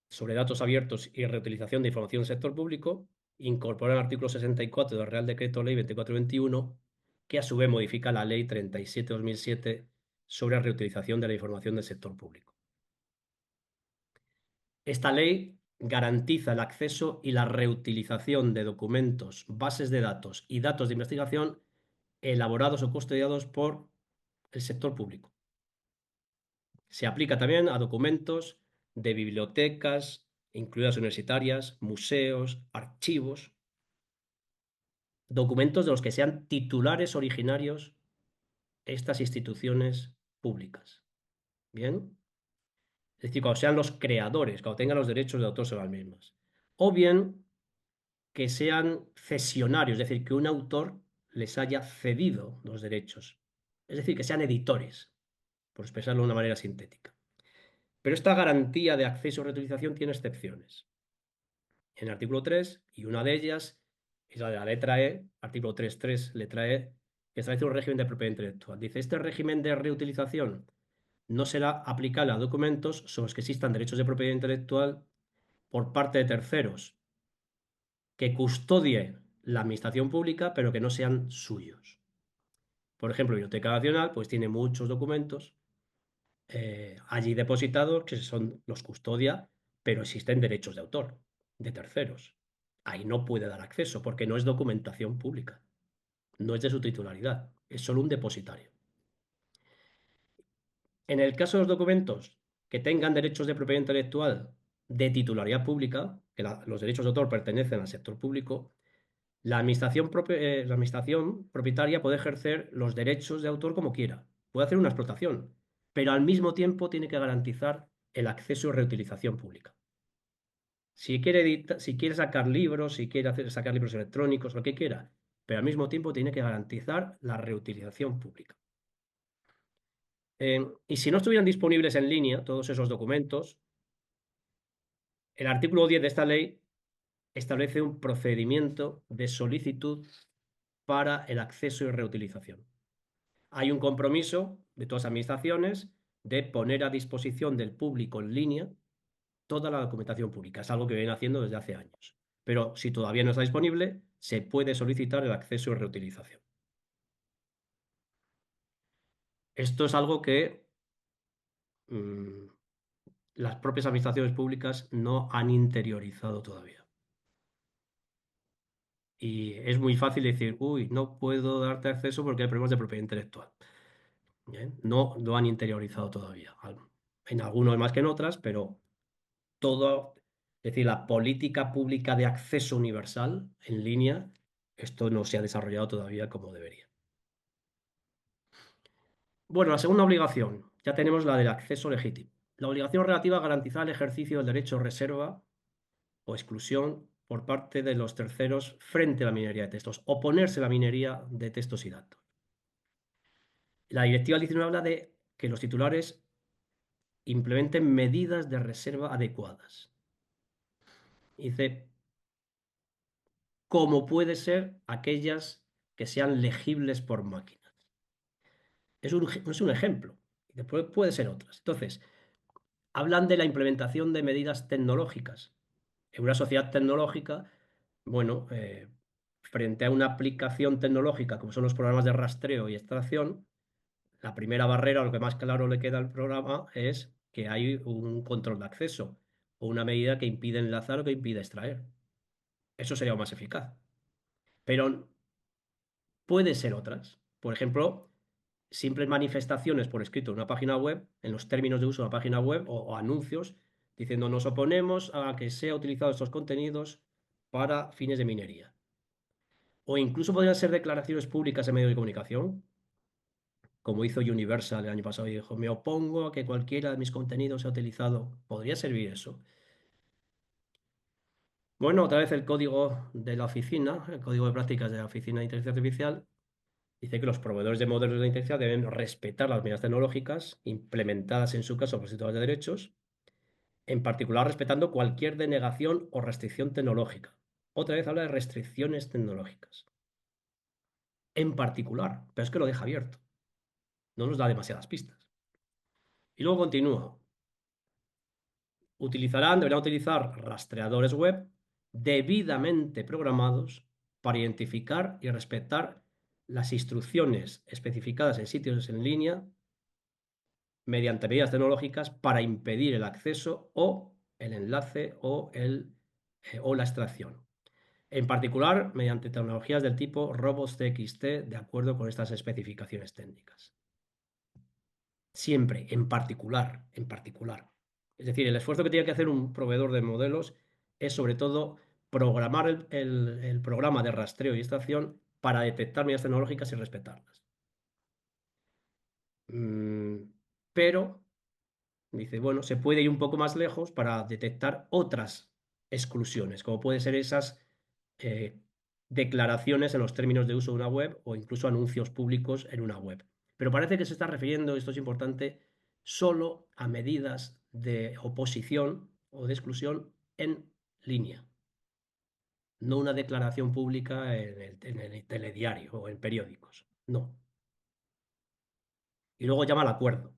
sobre datos abiertos y reutilización de información del sector público, incorpora el artículo 64 del Real Decreto Ley 2421, que a su vez modifica la Ley 37/2007 sobre reutilización de la información del sector público. Esta ley garantiza el acceso y la reutilización de documentos, bases de datos y datos de investigación elaborados o custodiados por el sector público. Se aplica también a documentos de bibliotecas, incluidas universitarias, museos, archivos, documentos de los que sean titulares originarios estas instituciones públicas. ¿Bien? Es decir, cuando sean los creadores, cuando tengan los derechos de autor sobre las mismas. O bien que sean cesionarios, es decir, que un autor les haya cedido los derechos. Es decir, que sean editores, por expresarlo de una manera sintética. Pero esta garantía de acceso y reutilización tiene excepciones. En el artículo 3, y una de ellas es la de la letra E, artículo 3.3, letra E, que establece un régimen de propiedad intelectual. Dice, este régimen de reutilización no será aplicable a documentos sobre los que existan derechos de propiedad intelectual por parte de terceros que custodie la administración pública, pero que no sean suyos. Por ejemplo, Biblioteca Nacional pues tiene muchos documentos allí depositados que los custodia, pero existen derechos de autor de terceros. Ahí no puede dar acceso porque no es documentación pública, no es de su titularidad, es solo un depositario. En el caso de los documentos que tengan derechos de propiedad intelectual de titularidad pública, que los derechos de autor pertenecen al sector público, la administración propietaria puede ejercer los derechos de autor como quiera, puede hacer una explotación, pero al mismo tiempo tiene que garantizar el acceso y reutilización pública. Si quiere sacar libros, si quiere sacar libros electrónicos, lo que quiera, pero al mismo tiempo tiene que garantizar la reutilización pública. Y si no estuvieran disponibles en línea todos esos documentos, el artículo 10 de esta ley establece un procedimiento de solicitud para el acceso y reutilización. Hay un compromiso de todas las administraciones de poner a disposición del público en línea toda la documentación pública. Es algo que vienen haciendo desde hace años. Pero si todavía no está disponible, se puede solicitar el acceso y reutilización. Esto es algo que mm, las propias administraciones públicas no han interiorizado todavía. Y es muy fácil decir, uy, no puedo darte acceso porque hay problemas de propiedad intelectual. Bien, no lo han interiorizado todavía. En algunos más que en otras, pero todo, es decir, la política pública de acceso universal en línea, esto no se ha desarrollado todavía como debería. Bueno, la segunda obligación, ya tenemos la del acceso legítimo. La obligación relativa a garantizar el ejercicio del derecho de reserva o exclusión por parte de los terceros frente a la minería de textos, oponerse a la minería de textos y datos. La directiva 19 habla de que los titulares implementen medidas de reserva adecuadas. Dice, como puede ser aquellas que sean legibles por máquinas. Es un ejemplo. Después puede ser otras. Entonces, hablan de la implementación de medidas tecnológicas. En una sociedad tecnológica, bueno, frente a una aplicación tecnológica como son los programas de rastreo y extracción, la primera barrera, lo que más claro le queda al programa, es que hay un control de acceso o una medida que impide enlazar o que impide extraer. Eso sería más eficaz. Pero puede ser otras. Por ejemplo, simples manifestaciones por escrito en una página web, en los términos de uso de una página web o anuncios, diciendo nos oponemos a que sea utilizado estos contenidos para fines de minería. O incluso podrían ser declaraciones públicas en medios de comunicación, como hizo Universal el año pasado y dijo, me opongo a que cualquiera de mis contenidos sea utilizado. ¿Podría servir eso? Bueno, otra vez el código de la oficina, el código de prácticas de la Oficina de Inteligencia Artificial, dice que los proveedores de modelos de inteligencia deben respetar las medidas tecnológicas implementadas en su caso por los titulares de derechos, en particular respetando cualquier denegación o restricción tecnológica. Otra vez habla de restricciones tecnológicas. En particular, pero es que lo deja abierto. No nos da demasiadas pistas. Y luego continúa. Deberán utilizar rastreadores web debidamente programados para identificar y respetar las instrucciones especificadas en sitios en línea mediante medidas tecnológicas para impedir el acceso o el enlace o la extracción. En particular, mediante tecnologías del tipo robots.txt de acuerdo con estas especificaciones técnicas. Siempre, en particular, en particular. Es decir, el esfuerzo que tiene que hacer un proveedor de modelos es sobre todo programar el programa de rastreo y extracción para detectar medidas tecnológicas y respetarlas. Pero dice, bueno, se puede ir un poco más lejos para detectar otras exclusiones, como pueden ser esas eh, declaraciones en los términos de uso de una web o incluso anuncios públicos en una web. Pero parece que se está refiriendo, esto es importante, solo a medidas de oposición o de exclusión en línea, no una declaración pública en el telediario o en periódicos. No. Y luego llama al acuerdo.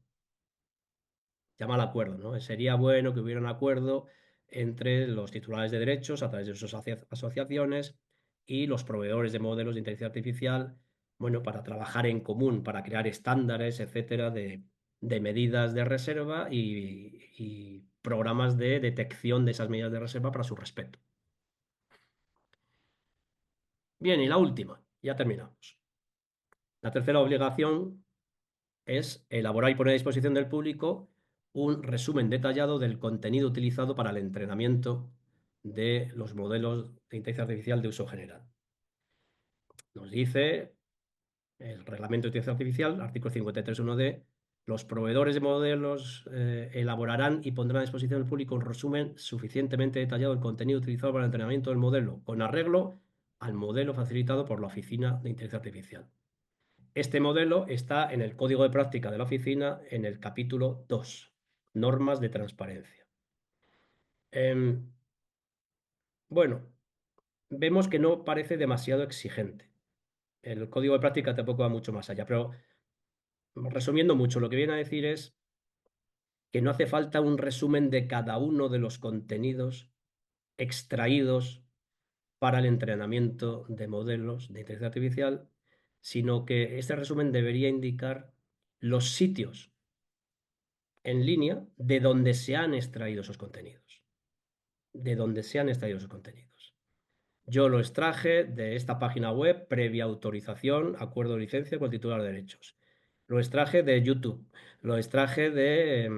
Llama al acuerdo, ¿no? Sería bueno que hubiera un acuerdo entre los titulares de derechos a través de sus asociaciones y los proveedores de modelos de inteligencia artificial, bueno, para trabajar en común, para crear estándares, etcétera, de medidas de reserva y programas de detección de esas medidas de reserva para su respeto. Bien, y la última, ya terminamos. La tercera obligación es elaborar y poner a disposición del público un resumen detallado del contenido utilizado para el entrenamiento de los modelos de inteligencia artificial de uso general. Nos dice el Reglamento de Inteligencia Artificial, artículo 53.1d, los proveedores de modelos elaborarán y pondrán a disposición del público un resumen suficientemente detallado del contenido utilizado para el entrenamiento del modelo, con arreglo al modelo facilitado por la Oficina de Inteligencia Artificial. Este modelo está en el código de práctica de la oficina en el capítulo 2, normas de transparencia. Bueno, vemos que no parece demasiado exigente. El código de práctica tampoco va mucho más allá, pero resumiendo mucho, lo que viene a decir es que no hace falta un resumen de cada uno de los contenidos extraídos para el entrenamiento de modelos de inteligencia artificial, sino que este resumen debería indicar los sitios en línea de donde se han extraído esos contenidos. De donde se han extraído esos contenidos. Yo lo extraje de esta página web previa autorización, acuerdo de licencia con el titular de derechos. Lo extraje de YouTube. Lo extraje de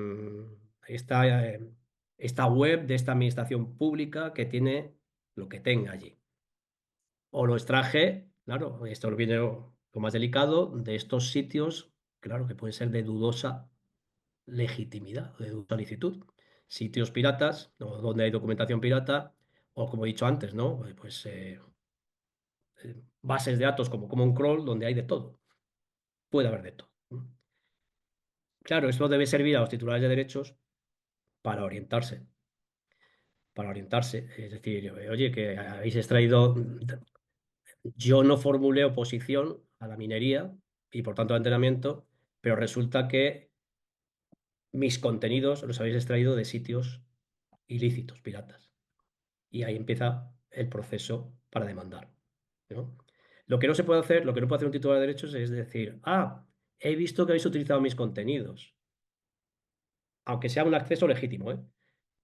esta web de esta administración pública que tiene lo que tenga allí. O lo extraje, claro, esto viene lo más delicado, de estos sitios, claro, que pueden ser de dudosa legitimidad, de dudosa licitud. Sitios piratas, o donde hay documentación pirata, o como he dicho antes, ¿no? Bases de datos como Common Crawl, donde hay de todo. Puede haber de todo. Claro, esto debe servir a los titulares de derechos para orientarse. Para orientarse. Es decir, oye, que habéis extraído. Yo no formulé oposición a la minería y por tanto al entrenamiento, pero resulta que mis contenidos los habéis extraído de sitios ilícitos, piratas. Y ahí empieza el proceso para demandar, ¿no? Lo que no se puede hacer, lo que no puede hacer un titular de derechos es decir, he visto que habéis utilizado mis contenidos, aunque sea un acceso legítimo, ¿eh?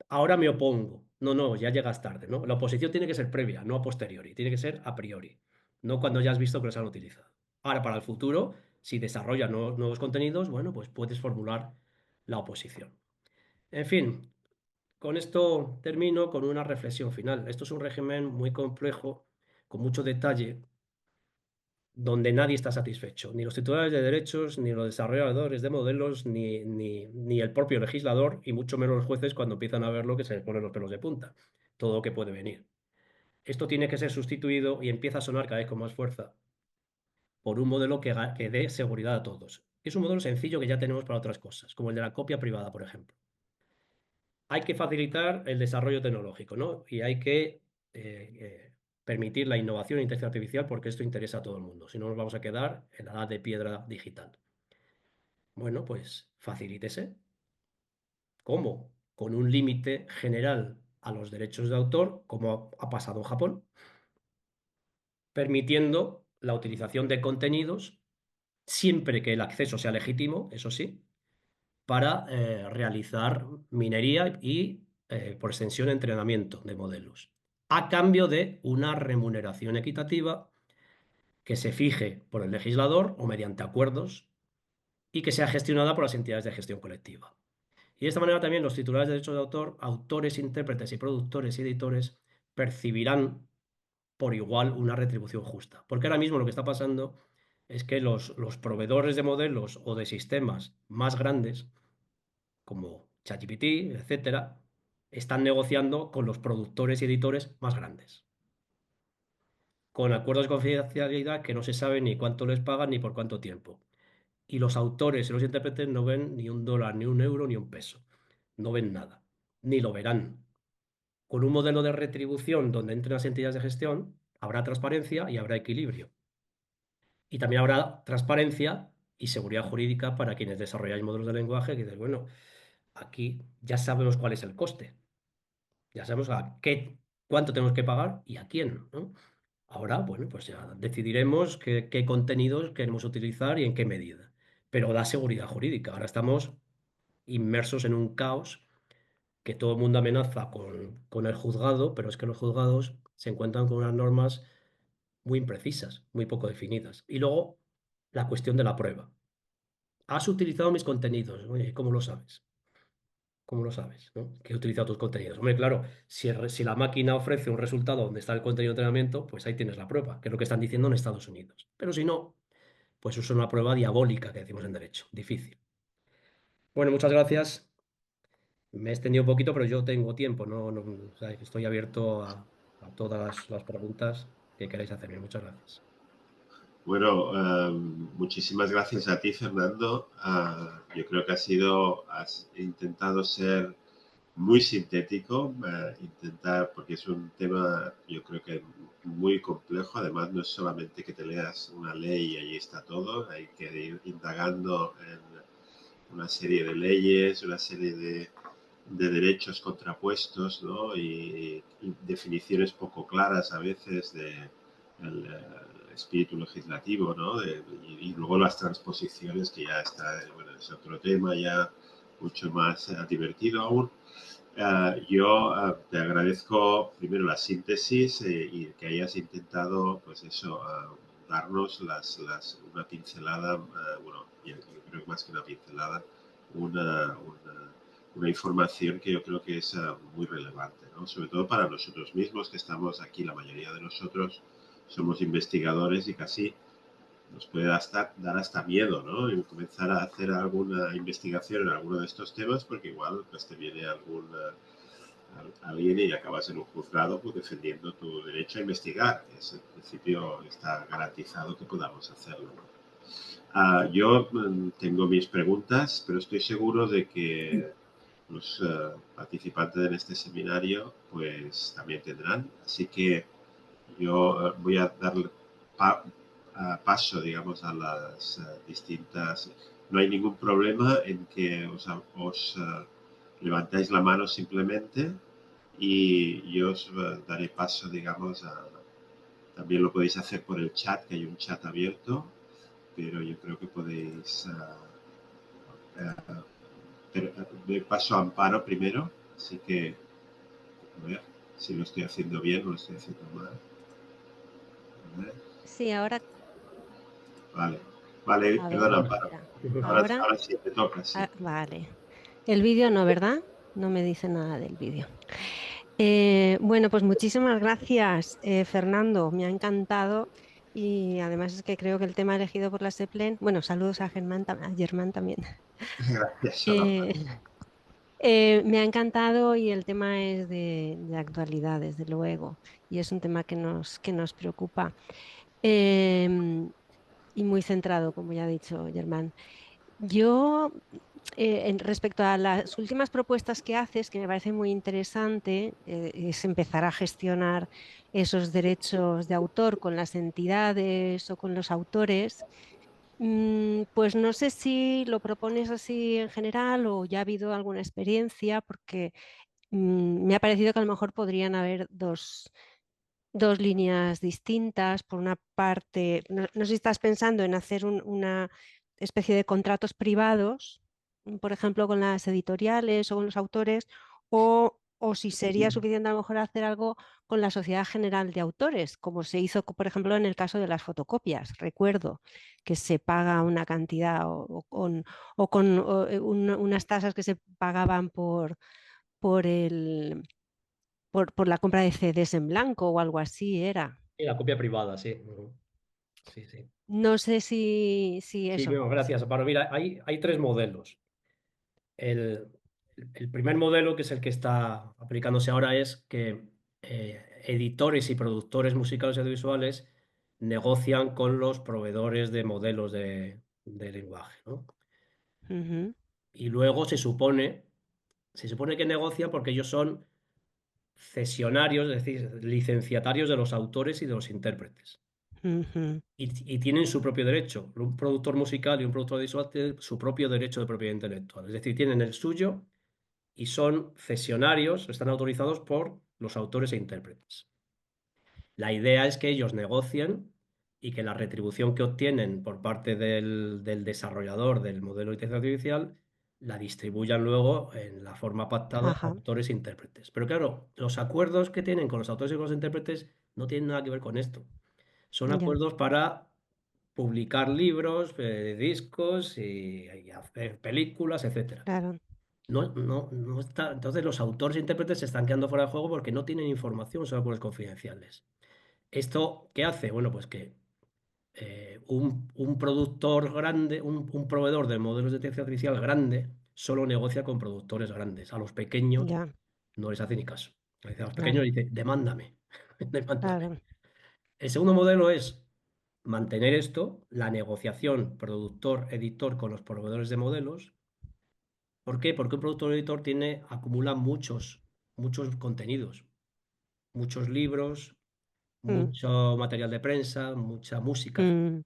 Ahora me opongo. No, no, ya llegas tarde, ¿no? La oposición tiene que ser previa, no a posteriori, tiene que ser a priori, no cuando ya has visto que los han utilizado. Ahora, para el futuro, si desarrollas nuevos contenidos, bueno, pues puedes formular la oposición. En fin, con esto termino con una reflexión final. Esto es un régimen muy complejo, con mucho detalle, donde nadie está satisfecho, ni los titulares de derechos, ni los desarrolladores de modelos, ni el propio legislador, y mucho menos los jueces cuando empiezan a ver lo que se les ponen los pelos de punta, todo lo que puede venir. Esto tiene que ser sustituido y empieza a sonar cada vez con más fuerza por un modelo que dé seguridad a todos. Es un modelo sencillo que ya tenemos para otras cosas, como el de la copia privada, por ejemplo. Hay que facilitar el desarrollo tecnológico, ¿no? Y hay que permitir la innovación e inteligencia artificial porque esto interesa a todo el mundo. Si no, nos vamos a quedar en la edad de piedra digital. Bueno, pues facilítese. ¿Cómo? Con un límite general a los derechos de autor, como ha pasado en Japón, permitiendo la utilización de contenidos siempre que el acceso sea legítimo, eso sí, para realizar minería y, por extensión, entrenamiento de modelos, a cambio de una remuneración equitativa que se fije por el legislador o mediante acuerdos y que sea gestionada por las entidades de gestión colectiva. Y de esta manera también los titulares de derechos de autor, autores, intérpretes y productores y editores percibirán por igual una retribución justa. Porque ahora mismo lo que está pasando es que los proveedores de modelos o de sistemas más grandes como ChatGPT, etcétera, están negociando con los productores y editores más grandes, con acuerdos de confidencialidad que no se sabe ni cuánto les pagan ni por cuánto tiempo. Y los autores y los intérpretes no ven ni un dólar, ni un euro, ni un peso. No ven nada, ni lo verán. Con un modelo de retribución donde entren las entidades de gestión, habrá transparencia y habrá equilibrio. Y también habrá transparencia y seguridad jurídica para quienes desarrolláis modelos de lenguaje, que dices, bueno, aquí ya sabemos cuál es el coste. Ya sabemos cuánto tenemos que pagar y a quién, ¿no? Ahora, bueno, pues ya decidiremos qué contenidos queremos utilizar y en qué medida. Pero da seguridad jurídica. Ahora estamos inmersos en un caos que todo el mundo amenaza con el juzgado, pero es que los juzgados se encuentran con unas normas muy imprecisas, muy poco definidas. Y luego, la cuestión de la prueba. Has utilizado mis contenidos. Oye, ¿cómo lo sabes? ¿Cómo lo sabes, no? Que he utilizado tus contenidos. Hombre, claro, si la máquina ofrece un resultado donde está el contenido de entrenamiento, pues ahí tienes la prueba, que es lo que están diciendo en Estados Unidos. Pero si no, pues eso es una prueba diabólica que decimos en derecho, difícil. Bueno, muchas gracias. Me he extendido un poquito, pero yo tengo tiempo, o sea, que estoy abierto a todas las preguntas que queráis hacerme. Muchas gracias. Bueno, muchísimas gracias a ti, Fernando. Yo creo que has intentado ser muy sintético, porque es un tema, yo creo que muy complejo. Además, no es solamente que te leas una ley y ahí está todo, hay que ir indagando en una serie de leyes, una serie de de derechos contrapuestos, ¿no? Y definiciones poco claras a veces de el espíritu legislativo, ¿no? Y luego las transposiciones, que ya está, bueno, es otro tema ya mucho más divertido aún. Yo te agradezco primero la síntesis y que hayas intentado, pues eso, darnos una pincelada, bueno, yo creo que más que una pincelada, una información que yo creo que es muy relevante, ¿no? Sobre todo para nosotros mismos, que estamos aquí, la mayoría de nosotros somos investigadores y casi nos puede dar hasta miedo, ¿no? Y comenzar a hacer alguna investigación en alguno de estos temas, porque igual pues te viene alguien y acabas en un juzgado pues, defendiendo tu derecho a investigar. Que es, en principio está garantizado que podamos hacerlo, ¿no? Yo tengo mis preguntas, pero estoy seguro de que los participantes en este seminario pues también tendrán. Así que yo voy a darle paso, digamos, a las distintas... No hay ningún problema en que os levantáis la mano simplemente y yo os daré paso, digamos, también lo podéis hacer por el chat, que hay un chat abierto, pero yo creo que podéis doy paso a Amparo primero, así que a ver si lo estoy haciendo bien o lo estoy haciendo mal. A ver. Sí, ahora, Vale, vale, a ver, perdona, Amparo. espera. Ahora, Ahora, ahora sí te toca, sí. vale. El vídeo no, ¿verdad? No me dice nada del vídeo. Bueno, pues muchísimas gracias, Fernando. Me ha encantado y además es que creo que el tema elegido por la SEPLEN, bueno, saludos a Germán, a Germán también. Gracias, Amparo. Eh, Me ha encantado y el tema es de actualidad, desde luego, y es un tema que nos preocupa. Em, y muy centrado, como ya ha dicho Germán. Yo, respecto a las últimas propuestas que haces, que me parece muy interesante, es empezar a gestionar esos derechos de autor con las entidades o con los autores. Pues no sé si lo propones así en general o ya ha habido alguna experiencia, porque me ha parecido que a lo mejor podrían haber dos líneas distintas. Por una parte, no sé si estás pensando en hacer una especie de contratos privados, por ejemplo, con las editoriales o con los autores, o si sería suficiente a lo mejor hacer algo con la Sociedad General de Autores, como se hizo, por ejemplo, en el caso de las fotocopias. Recuerdo que se paga una cantidad o con unas tasas que se pagaban por el por la compra de CDs en blanco o algo así era. Y la copia privada, sí. Sí, sí. No sé si Sí, eso. bueno, gracias, Amparo. Mira, hay tres modelos. El, el primer modelo, que es el que está aplicándose ahora, es que editores y productores musicales y audiovisuales negocian con los proveedores de modelos de lenguaje, ¿no? Ujú, Y luego se supone que negocian porque ellos son cesionarios, es decir, licenciatarios de los autores y de los intérpretes. ujú, Y tienen su propio derecho. Un productor musical y un productor visual tienen su propio derecho de propiedad intelectual. Es decir, tienen el suyo y son cesionarios, están autorizados por los autores e intérpretes. La idea es que ellos negocien y que la retribución que obtienen por parte del desarrollador del modelo de inteligencia artificial la distribuyan luego en la forma pactada a ajá, autores e intérpretes. Pero claro, los acuerdos que tienen con los autores y con los intérpretes no tienen nada que ver con esto. Son ya, acuerdos para publicar libros, discos y hacer películas, etcétera. claro, No está, entonces los autores e intérpretes se están quedando fuera de juego porque no tienen información sobre acuerdos confidenciales. ¿Esto qué hace? Bueno, pues que un productor grande, un proveedor de modelos de inteligencia artificial grande, solo negocia con productores grandes. A los pequeños ya, no les hace ni caso. A los pequeños claro, dice, demándame, demándame. claro, El segundo modelo es mantener esto, la negociación productor-editor con los proveedores de modelos. ¿Por qué? Porque un productor editor acumula muchos contenidos, muchos libros, mm, mucho material de prensa, mucha música. mm,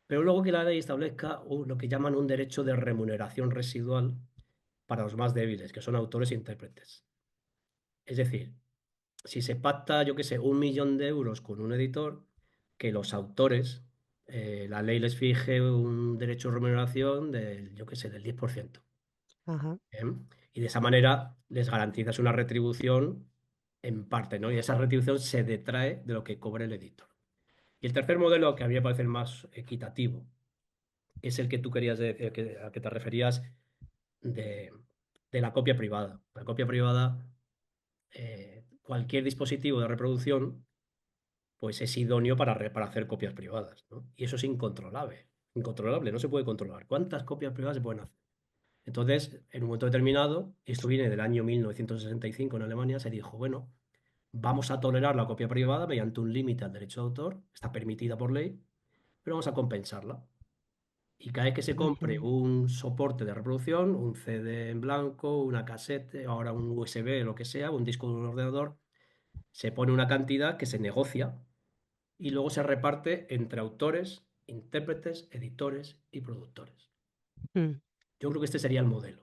Pero luego que la ley establezca lo que llaman un derecho de remuneración residual, para los más débiles, que son autores e intérpretes. Es decir, si se pacta, yo qué sé, 1 millón de euros con un editor, que los autores, la ley les fije un derecho de remuneración del, yo qué sé, del 10%. Ajá. ¿Eh? Y de esa manera les garantizas una retribución en parte, ¿no? Y esa retribución se detrae de lo que cobre el editor. Y el tercer modelo, que a mí me parece el más equitativo, es el que tú querías decir, a que te referías de, de la copia privada. La copia privada, cualquier dispositivo de reproducción, pues es idóneo para hacer copias privadas, ¿no? Y eso es incontrolable. Incontrolable, no se puede controlar. ¿Cuántas copias privadas se pueden hacer? Entonces, en un momento determinado, y esto viene del año 1965 en Alemania, se dijo, bueno, vamos a tolerar la copia privada mediante un límite al derecho de autor, está permitida por ley, pero vamos a compensarla. Y cada vez que se compre Ujú. un soporte de reproducción, un CD en blanco, una casete, ahora un USB, lo que sea, un disco de un ordenador, se pone una cantidad que se negocia y luego se reparte entre autores, intérpretes, editores y productores. Mm. Yo creo que este sería el modelo.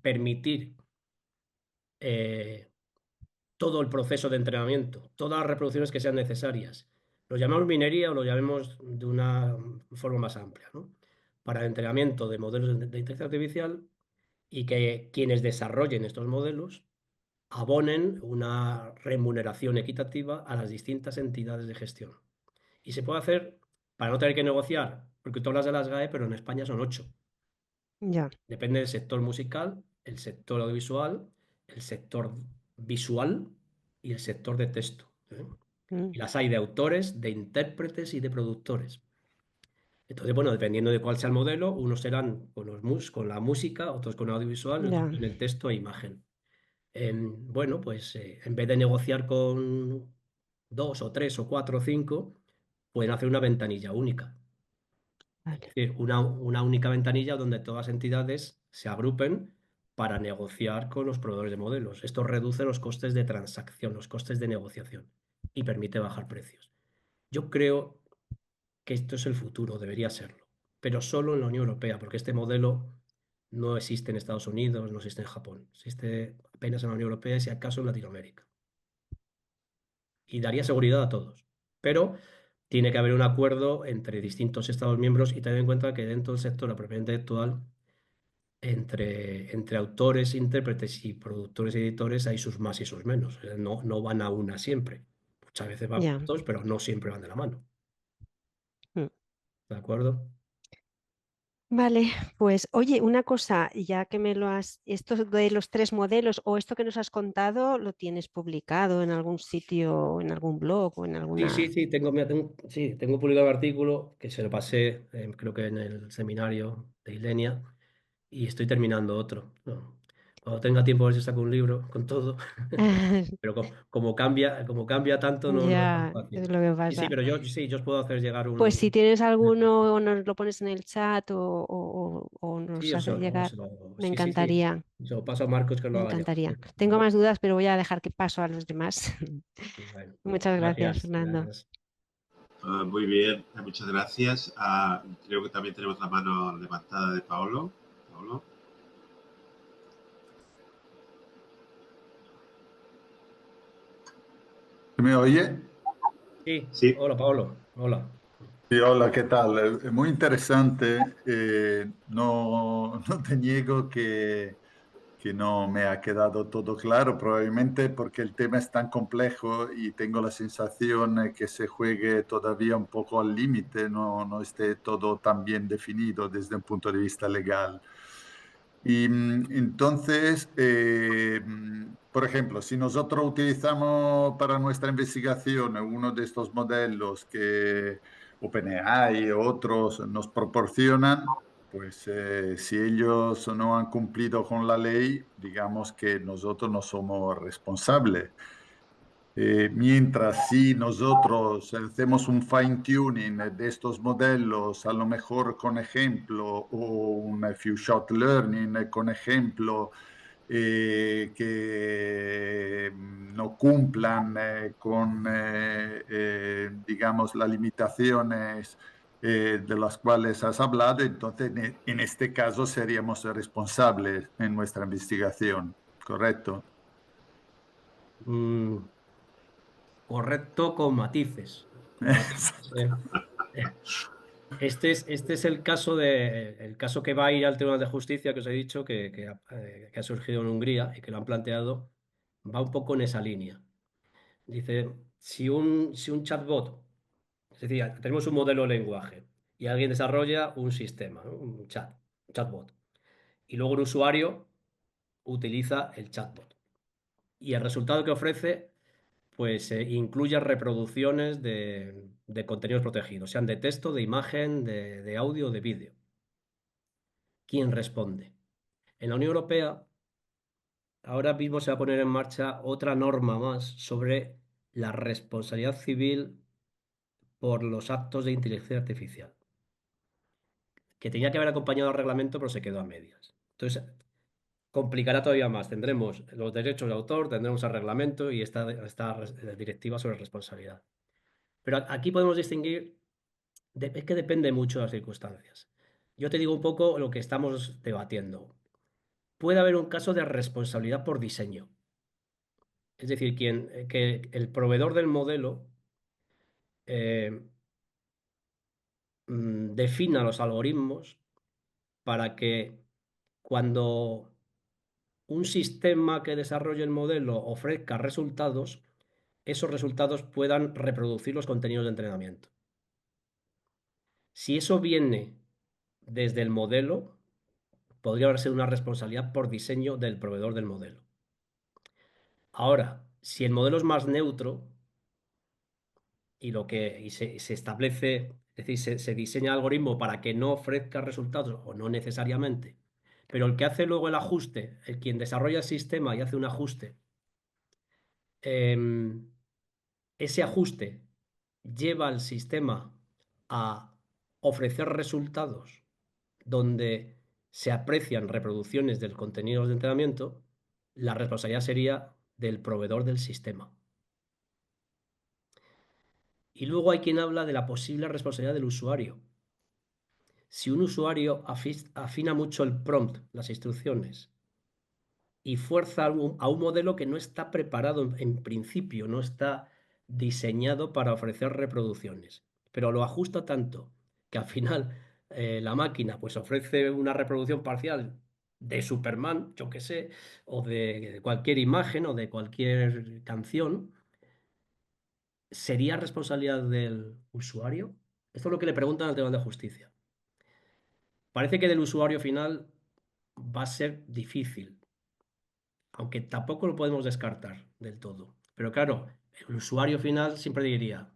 Permitir eh, todo el proceso de entrenamiento, todas las reproducciones que sean necesarias. Lo llamamos minería o lo llamemos de una forma más amplia, ¿no? Para el entrenamiento de modelos de inteligencia artificial y que quienes desarrollen estos modelos abonen una remuneración equitativa a las distintas entidades de gestión. Y se puede hacer para no tener que negociar, porque tú hablas de las GAE, pero en España son 8. Ya. Depende del sector musical, el sector audiovisual, el sector visual y el sector de texto, ¿eh? Mm. Y las hay de autores, de intérpretes y de productores. Entonces, bueno, dependiendo de cuál sea el modelo, unos serán con con la música, otros con audiovisual, y otros Ya. con el texto e imagen. Bueno, pues en vez de negociar con 2 o 3 o 4 o 5, pueden hacer una ventanilla única. Es Vale. decir, una única ventanilla donde todas las entidades se agrupen para negociar con los proveedores de modelos. Esto reduce los costes de transacción, los costes de negociación y permite bajar precios. Yo creo que esto es el futuro, debería serlo, pero solo en la Unión Europea, porque este modelo no existe en Estados Unidos, no existe en Japón, existe apenas en la Unión Europea y si acaso en Latinoamérica. Y daría seguridad a todos. Pero tiene que haber un acuerdo entre distintos Estados miembros y tener en cuenta que dentro del sector de la propiedad intelectual, entre autores, intérpretes y productores y editores hay sus más y sus menos. No, no van a una siempre. Muchas veces van Ya. juntos, pero no siempre van de la mano. Mm. ¿De acuerdo? Vale, pues oye, una cosa, ya que me lo has, esto de los 3 modelos o esto que nos has contado, ¿lo tienes publicado en algún sitio, en algún blog o en Sí, alguna... sí, sí, tengo publicado un artículo que se lo pasé, creo que en el seminario de Ilenia, y estoy terminando otro. No, cuando tenga tiempo a ver si saco un libro con todo, pero como cambia tanto, no es tan Ya, es fácil. lo que Sí, sí, pasa. pero sí, yo os puedo hacer llegar Pues un... si tienes alguno, nos lo pones en el chat o Sí, nos haces llegar, me sí, sí, sí. encantaría, Se lo paso a Marcos que me lo haga llegar. encantaría. Tengo ¿Vale? más dudas, pero voy a dejar que paso a los demás. Bueno, Muchas gracias, gracias, Fernando. gracias. Muy bien, muchas gracias. Creo que también tenemos la mano levantada de Paolo. Paolo. ¿Me oye? Sí, Sí, hola, Paolo. Hola. Sí, hola, ¿qué tal? Muy interesante. No, no te niego que no me ha quedado todo claro, probablemente porque el tema es tan complejo y tengo la sensación que se juegue todavía un poco al límite, no esté todo tan bien definido desde un punto de vista legal. Y entonces, por ejemplo, si nosotros utilizamos para nuestra investigación uno de estos modelos que OpenAI o otros nos proporcionan, pues si ellos no han cumplido con la ley, digamos que nosotros no somos responsables. Mientras si nosotros hacemos un fine tuning de estos modelos, a lo mejor con ejemplo, o un few shot learning con ejemplo, que no cumplan con, digamos, las limitaciones de las cuales has hablado, entonces en este caso seríamos responsables en nuestra investigación, ¿correcto? Mm, correcto con matices. Con matices, Este es el caso que va a ir al Tribunal de Justicia, que os he dicho, que ha surgido en Hungría y que lo han planteado, va un poco en esa línea. Dice, si un chatbot, es decir, tenemos un modelo de lenguaje y alguien desarrolla un sistema, ¿no? Un chatbot, y luego un usuario utiliza el chatbot. Y el resultado que ofrece, pues incluye reproducciones de contenidos protegidos, sean de texto, de imagen, de audio o de vídeo. ¿Quién responde? En la Unión Europea ahora mismo se va a poner en marcha otra norma más sobre la responsabilidad civil por los actos de inteligencia artificial, que tenía que haber acompañado al reglamento, pero se quedó a medias. Entonces, complicará todavía más. Tendremos los derechos de autor, tendremos el reglamento y esta directiva sobre responsabilidad. Pero aquí podemos distinguir, es que depende mucho de las circunstancias. Yo te digo un poco lo que estamos debatiendo. Puede haber un caso de responsabilidad por diseño. Es decir, que el proveedor del modelo eh, defina los algoritmos para que cuando un sistema que desarrolle el modelo ofrezca resultados, esos resultados puedan reproducir los contenidos de entrenamiento. Si eso viene desde el modelo, podría haber sido una responsabilidad por diseño del proveedor del modelo. Ahora, si el modelo es más neutro y se establece, es decir, se diseña el algoritmo para que no ofrezca resultados o no necesariamente, pero el que hace luego el ajuste, quien desarrolla el sistema y hace un ajuste, em, ese ajuste lleva al sistema a ofrecer resultados donde se aprecian reproducciones del contenido de entrenamiento, la responsabilidad sería del proveedor del sistema. Y luego hay quien habla de la posible responsabilidad del usuario. Si un usuario afina mucho el prompt, las instrucciones, y fuerza a un modelo que no está preparado en principio, no está diseñado para ofrecer reproducciones, pero lo ajusta tanto que al final la máquina pues ofrece una reproducción parcial de Superman, yo qué sé, o de cualquier imagen o de cualquier canción, ¿sería responsabilidad del usuario? Esto es lo que le preguntan al Tribunal de Justicia. Parece que del usuario final va a ser difícil, aunque tampoco lo podemos descartar del todo. Pero claro, el usuario final siempre diría,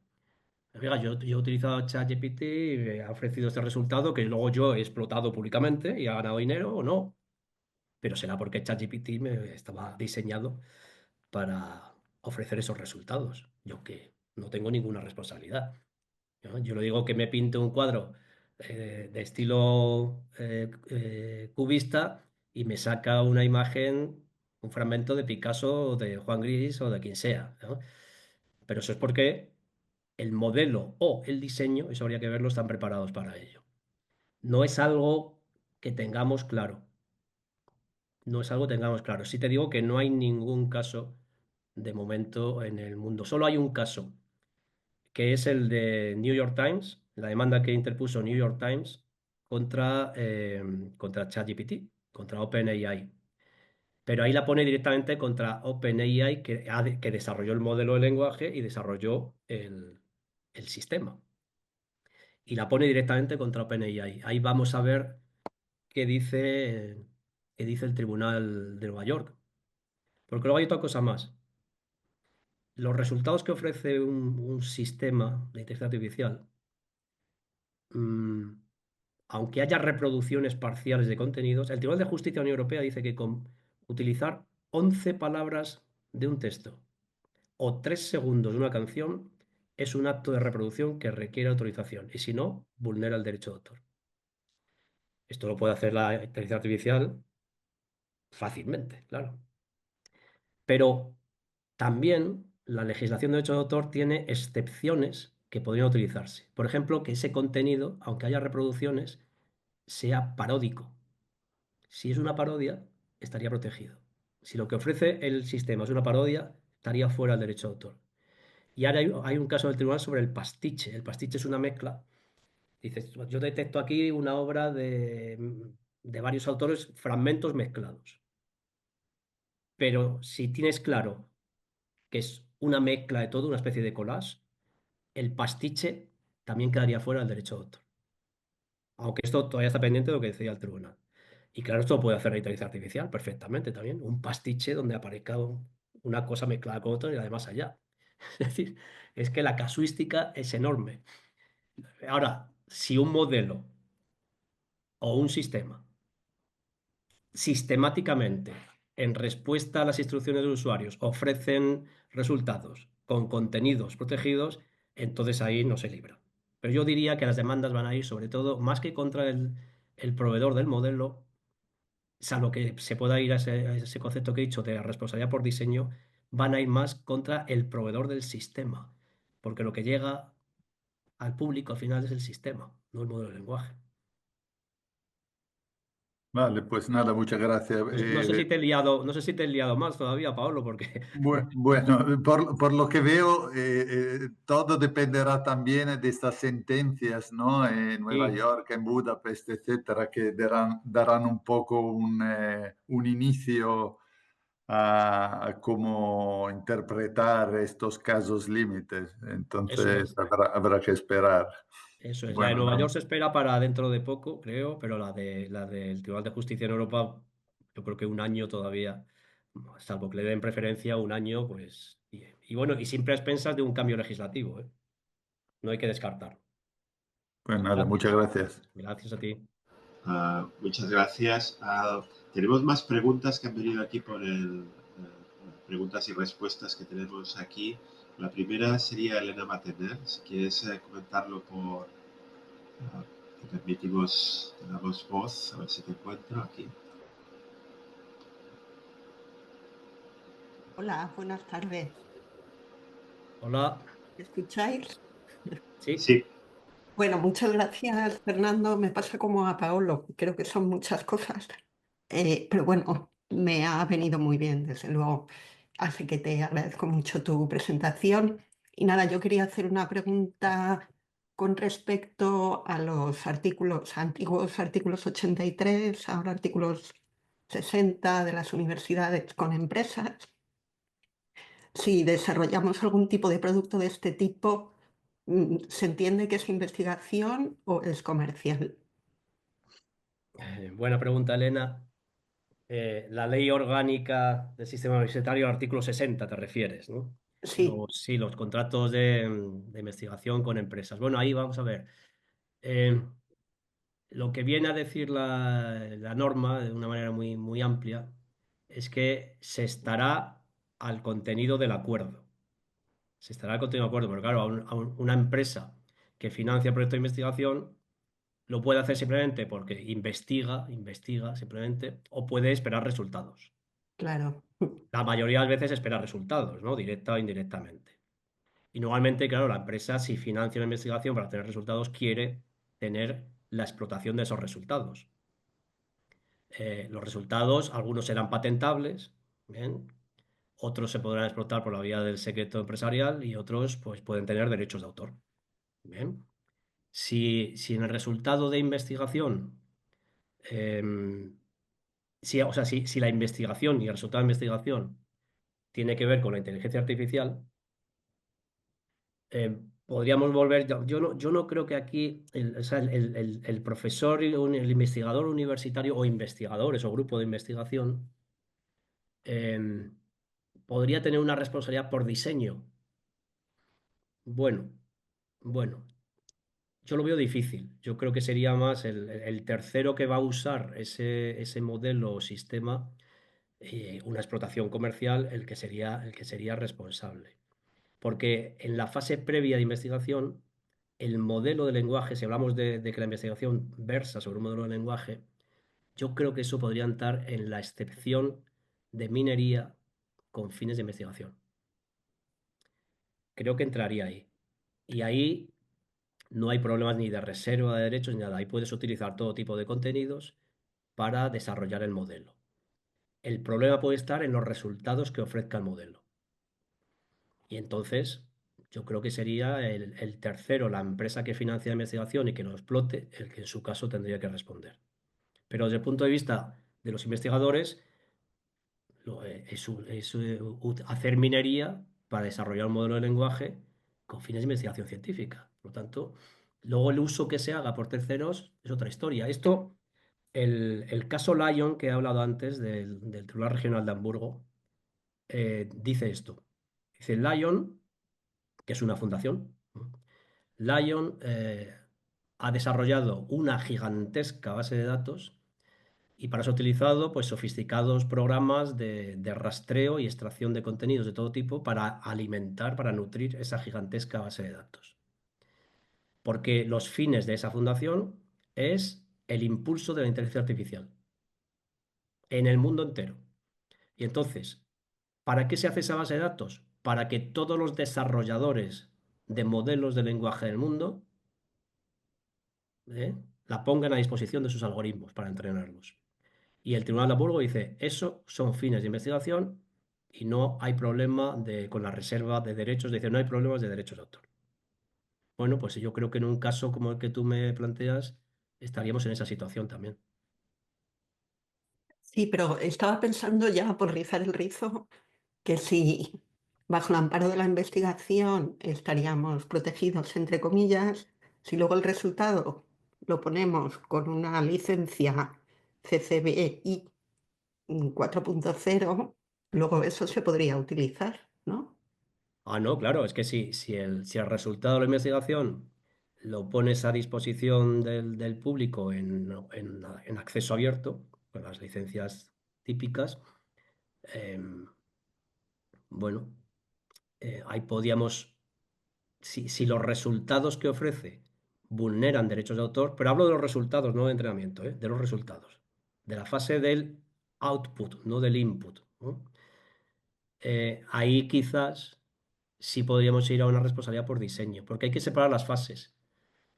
oiga, yo he utilizado ChatGPT y me ha ofrecido este resultado que luego yo he explotado públicamente y ha ganado dinero o no. Pero será porque ChatGPT me estaba diseñado para ofrecer esos resultados. Yo que no tengo ninguna responsabilidad, ¿no? Yo le digo que me pinte un cuadro de estilo cubista y me saca una imagen, un fragmento de Picasso o de Juan Gris o de quien sea, ¿no? Pero eso es porque el modelo o el diseño, eso habría que verlo, están preparados para ello. No es algo que tengamos claro. No es algo que tengamos claro. Sí te digo que no hay ningún caso de momento en el mundo. Solo hay un caso que es el de New York Times, la demanda que interpuso New York Times contra ChatGPT, contra OpenAI. Pero ahí la pone directamente contra OpenAI, que desarrolló el modelo de lenguaje y desarrolló el sistema. Y la pone directamente contra OpenAI. Ahí vamos a ver qué dice el Tribunal de Nueva York. Porque luego hay otra cosa más. Los resultados que ofrece un sistema de inteligencia artificial, mm, aunque haya reproducciones parciales de contenidos, el Tribunal de Justicia de la Unión Europea dice que con utilizar 11 palabras de un texto o 3 segundos de una canción es un acto de reproducción que requiere autorización y si no, vulnera el derecho de autor. Esto lo puede hacer la inteligencia artificial fácilmente, claro. Pero también la legislación de derecho de autor tiene excepciones que podrían utilizarse. Por ejemplo, que ese contenido, aunque haya reproducciones, sea paródico. Si es una parodia, estaría protegido. Si lo que ofrece el sistema es una parodia, estaría fuera del derecho de autor. Y ahora hay un caso del tribunal sobre el pastiche. El pastiche es una mezcla. Dices, yo detecto aquí una obra de varios autores, fragmentos mezclados. Pero si tienes claro que es una mezcla de todo, una especie de collage, el pastiche también quedaría fuera del derecho de autor. Aunque esto todavía está pendiente de lo que decía el tribunal. Y claro, esto lo puede hacer la inteligencia artificial perfectamente también. Un pastiche donde aparezca una cosa mezclada con otra y además allá. Es decir, es que la casuística es enorme. Ahora, si un modelo o un sistema sistemáticamente, en respuesta a las instrucciones de los usuarios, ofrecen resultados con contenidos protegidos, entonces ahí no se libra. Pero yo diría que las demandas van a ir sobre todo, más que contra el proveedor del modelo, salvo que se pueda ir a ese concepto que he dicho de la responsabilidad por diseño, van a ir más contra el proveedor del sistema, porque lo que llega al público al final es el sistema, no el modelo de lenguaje. Vale, pues nada, muchas gracias. No sé si te he liado, no sé si te he liado más todavía, Pablo, porque Bueno, por lo que veo, todo dependerá también de estas sentencias, ¿no? En Nueva sí, York, en Budapest, etcétera, que darán un poco un inicio a cómo interpretar estos casos límites. eso Entonces, es. habrá que esperar. Eso es. La de Bueno, Nueva York no, se espera para dentro de poco, creo, pero la del Tribunal de Justicia en Europa, yo creo que un año todavía, salvo que le den preferencia, un año, pues. Y bueno, y siempre a expensas de un cambio legislativo, ¿eh? No hay que descartarlo. pues nada, muchas Gracias. gracias. Gracias a ti. Muchas gracias. Tenemos más preguntas que han venido aquí por preguntas y respuestas que tenemos aquí. La primera sería Elena Matener. Si quieres comentarlo te permitimos, te damos voz, a ver si te encuentro aquí. Hola, buenas tardes. Hola. ¿Me escucháis? Sí. Sí. Bueno, muchas gracias, Fernando. Me pasa como a Paolo, creo que son muchas cosas. Pero bueno, me ha venido muy bien, desde luego. Así que te agradezco mucho tu presentación. Y nada, yo quería hacer una pregunta con respecto a los artículos, antiguos artículos 83, ahora artículos 60 de las universidades con empresas. Si desarrollamos algún tipo de producto de este tipo, ¿se entiende que es investigación o es comercial? Buena pregunta, Elena. La ley orgánica del sistema universitario, artículo 60, te refieres, ¿no? Sí, Sí, los contratos de investigación con empresas. Bueno, ahí vamos a ver. Eh, lo que viene a decir la norma de una manera muy, muy amplia es que se estará al contenido del acuerdo. Se estará al contenido del acuerdo, pero claro, una empresa que financia proyectos de investigación lo puede hacer simplemente porque investiga simplemente, o puede esperar resultados. claro. La mayoría de las veces espera resultados, ¿no? Directa o indirectamente. Y normalmente, claro, la empresa, si financia una investigación para tener resultados, quiere tener la explotación de esos resultados. Los resultados, algunos serán patentables, ¿bien? Otros se podrán explotar por la vía del secreto empresarial y otros, pues, pueden tener derechos de autor. Bien. Si en el resultado de investigación, em, o sea, si la investigación y el resultado de investigación tiene que ver con la inteligencia artificial, podríamos volver, yo no creo que aquí o sea, el profesor, y el investigador universitario o investigadores o grupo de investigación em, podría tener una responsabilidad por diseño. Bueno, bueno, yo lo veo difícil. Yo creo que sería más el tercero que va a usar ese modelo o sistema, una explotación comercial, el que sería responsable. Porque en la fase previa de investigación, el modelo de lenguaje, si hablamos de que la investigación versa sobre un modelo de lenguaje, yo creo que eso podría entrar en la excepción de minería con fines de investigación. Creo que entraría ahí. Y ahí no hay problemas ni de reserva de derechos ni nada. Ahí puedes utilizar todo tipo de contenidos para desarrollar el modelo. El problema puede estar en los resultados que ofrezca el modelo. Y entonces, yo creo que sería el tercero, la empresa que financia la investigación y que lo explote, el que en su caso tendría que responder. Pero desde el punto de vista de los investigadores, hacer minería para desarrollar un modelo de lenguaje con fines de investigación científica. Por lo tanto, luego el uso que se haga por terceros es otra historia. Esto, el caso Lyon que he hablado antes del Tribunal Regional de Hamburgo, dice esto. Dice Lyon, que es una fundación, ¿no? Lyon ha desarrollado una gigantesca base de datos y para eso ha utilizado pues, sofisticados programas de rastreo y extracción de contenidos de todo tipo para alimentar, para nutrir esa gigantesca base de datos. Porque los fines de esa fundación es el impulso de la inteligencia artificial en el mundo entero. Y entonces, ¿para qué se hace esa base de datos? Para que todos los desarrolladores de modelos de lenguaje del mundo la pongan a disposición de sus algoritmos para entrenarlos. Y el Tribunal de Hamburgo dice, eso son fines de investigación y no hay problema con la reserva de derechos, dice, no hay problemas de derechos de autor. Bueno, pues yo creo que en un caso como el que tú me planteas, estaríamos en esa situación también. Sí, pero estaba pensando ya por rizar el rizo que si bajo el amparo de la investigación estaríamos protegidos, entre comillas, si luego el resultado lo ponemos con una licencia CC BY 4.0, luego eso se podría utilizar, ¿no? Ah, no, claro, es que si el resultado de la investigación lo pones a disposición del público en acceso abierto, con las licencias típicas, em, bueno, ahí podíamos, si los resultados que ofrece vulneran derechos de autor, pero hablo de los resultados, no de entrenamiento, de los resultados, de la fase del output, no del input, ¿no? Ahí quizás sí podríamos ir a una responsabilidad por diseño, porque hay que separar las fases.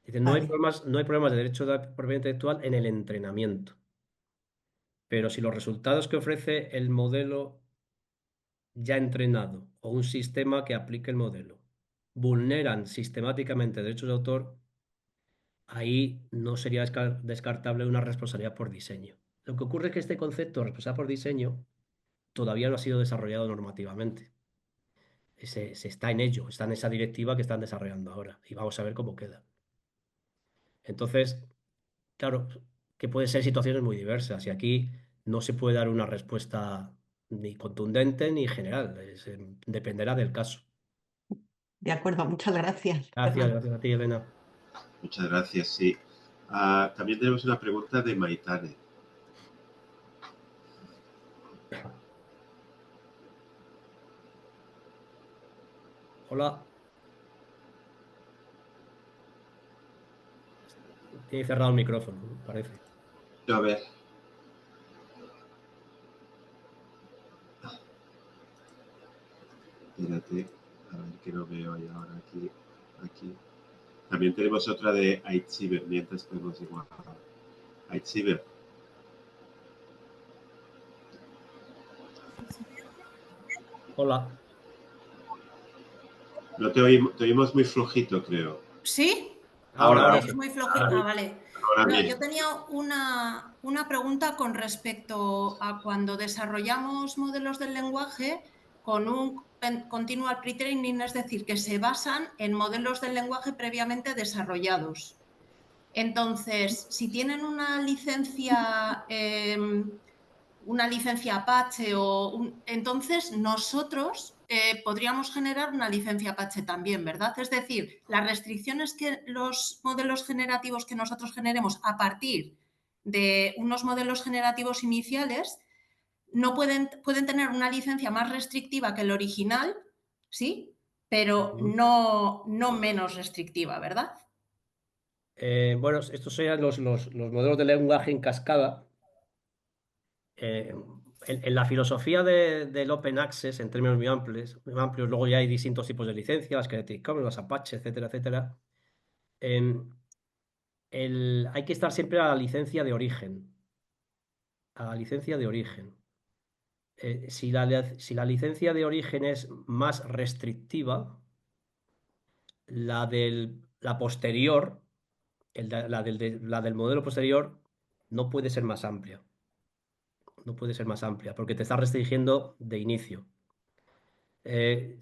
Dicen, Vale. no hay problemas de derecho de propiedad intelectual en el entrenamiento, pero si los resultados que ofrece el modelo ya entrenado o un sistema que aplique el modelo vulneran sistemáticamente derechos de autor, ahí no sería descartable una responsabilidad por diseño. Lo que ocurre es que este concepto de responsabilidad por diseño todavía no ha sido desarrollado normativamente. Se está en ello, está en esa directiva que están desarrollando ahora y vamos a ver cómo queda. Entonces, claro, que pueden ser situaciones muy diversas y aquí no se puede dar una respuesta ni contundente ni general, dependerá del caso. De acuerdo, muchas gracias, Gracias, Fernando. gracias a ti, Elena. Muchas gracias, sí. También tenemos una pregunta de Maitane. Hola. Tiene cerrado el micrófono, parece. A ver. Espérate, a ver que no veo ahí ahora aquí. También tenemos otra de Aitziber, mientras podemos igual. Aitziber. Hola. No te oímos muy flojito, creo. ¿Sí? Ahora ¿Es sí. muy flojito? Ahora. Vale. Ahora No, bien. yo tenía una pregunta con respecto a cuando desarrollamos modelos del lenguaje con un continual pre-training, es decir, que se basan en modelos del lenguaje previamente desarrollados. Entonces, si tienen una licencia Apache entonces nosotros podríamos generar una licencia Apache también, ¿verdad? Es decir, las restricciones que los modelos generativos que nosotros generemos a partir de unos modelos generativos iniciales no pueden tener una licencia más restrictiva que el original, ¿sí? Pero no menos restrictiva, ¿verdad? Bueno, estos serían los modelos de lenguaje en cascada. en la filosofía del Open Access, en términos muy amplios, luego ya hay distintos tipos de licencias, las Creative Commons, las Apache, etcétera, etcétera. Em, hay que estar siempre a la licencia de origen. A la licencia de origen. Si la licencia de origen es más restrictiva, la posterior, la del modelo posterior, no puede ser más amplia. No puede ser más amplia, porque te está restringiendo de inicio.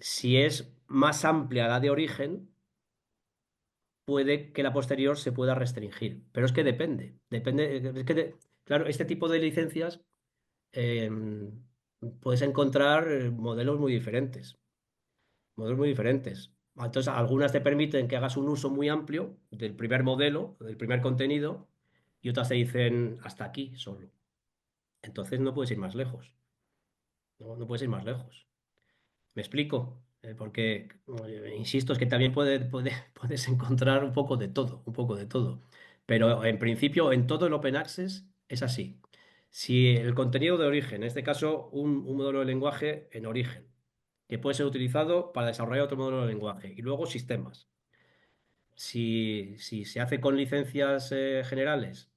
Si es más amplia la de origen, puede que la posterior se pueda restringir. Pero es que depende. Claro, este tipo de licencias eh, puedes encontrar modelos muy diferentes. Modelos muy diferentes. Entonces, algunas te permiten que hagas un uso muy amplio del primer modelo, del primer contenido, y otras te dicen hasta aquí solo. Entonces no puedes ir más lejos. No puedes ir más lejos. ¿Me explico? Porque, insisto, es que también puedes encontrar un poco de todo, un poco de todo. Pero en principio, en todo el Open Access es así. Si el contenido de origen, en este caso, un modelo de lenguaje en origen, que puede ser utilizado para desarrollar otro modelo de lenguaje, y luego sistemas. Si se hace con licencias generales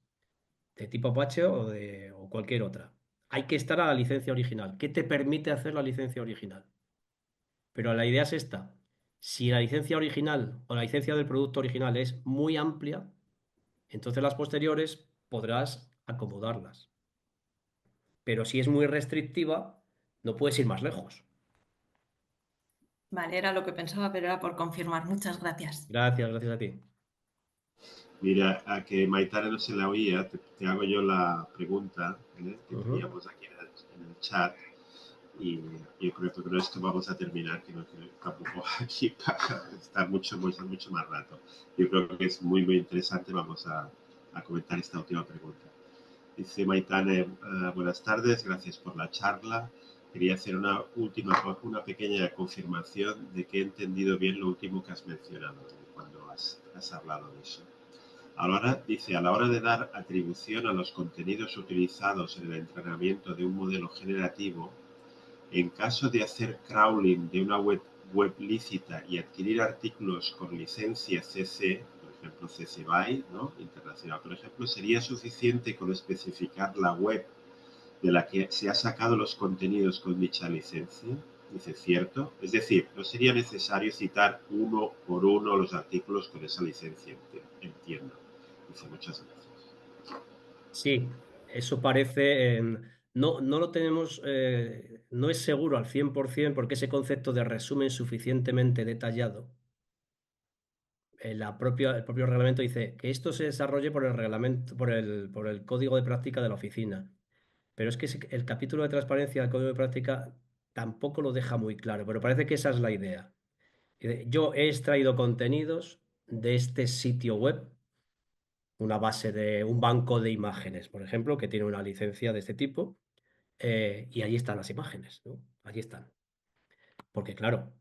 de tipo Apache o cualquier otra, hay que estar a la licencia original. ¿Qué te permite hacer la licencia original? Pero la idea es esta. Si la licencia original o la licencia del producto original es muy amplia, entonces las posteriores podrás acomodarlas. Pero si es muy restrictiva, no puedes ir más lejos. Vale, era lo que pensaba, pero era por confirmar. Muchas gracias. Gracias a ti. Mira, a que Maitana no se la oía, te hago yo la pregunta, que teníamos aquí en el chat. Y yo creo que con esto vamos a terminar, que no quiero tampoco aquí para estar mucho más rato. Yo creo que es muy, muy interesante. Vamos a comentar esta última pregunta. Dice Maitane, buenas tardes, gracias por la charla. Quería hacer una pequeña confirmación de que he entendido bien lo último que has mencionado cuando has hablado de eso. Ahora dice, a la hora de dar atribución a los contenidos utilizados en el entrenamiento de un modelo generativo, en caso de hacer crawling de una web lícita y adquirir artículos con licencia CC, por ejemplo CC BY, ¿no? Internacional, por ejemplo, ¿sería suficiente con especificar la web de la que se ha sacado los contenidos con dicha licencia? Dice, ¿cierto? Es decir, no sería necesario citar uno por uno los artículos con esa licencia, entiendo. Dice, muchas gracias. Sí, eso parece. No lo tenemos, no es seguro al 100% porque ese concepto de resumen suficientemente detallado, el propio reglamento dice que esto se desarrolle por el reglamento, por el código de práctica de la oficina. Pero es que el capítulo de transparencia del código de práctica tampoco lo deja muy claro, pero parece que esa es la idea. Yo he extraído contenidos de este sitio web, una base de un banco de imágenes, por ejemplo, que tiene una licencia de este tipo, y allí están las imágenes, ¿no? Allí están. Porque claro,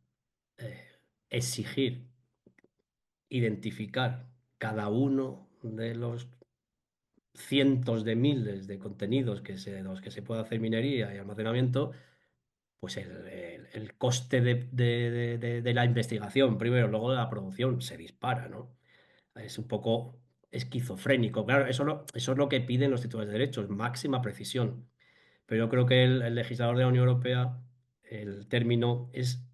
eh, exigir, identificar cada uno de los cientos de miles de contenidos de los que se puede hacer minería y almacenamiento, pues el coste de la investigación, primero, luego de la producción, se dispara, ¿no? Es un poco esquizofrénico. Claro, eso es lo que piden los titulares de derechos, máxima precisión. Pero yo creo que el legislador de la Unión Europea, el término es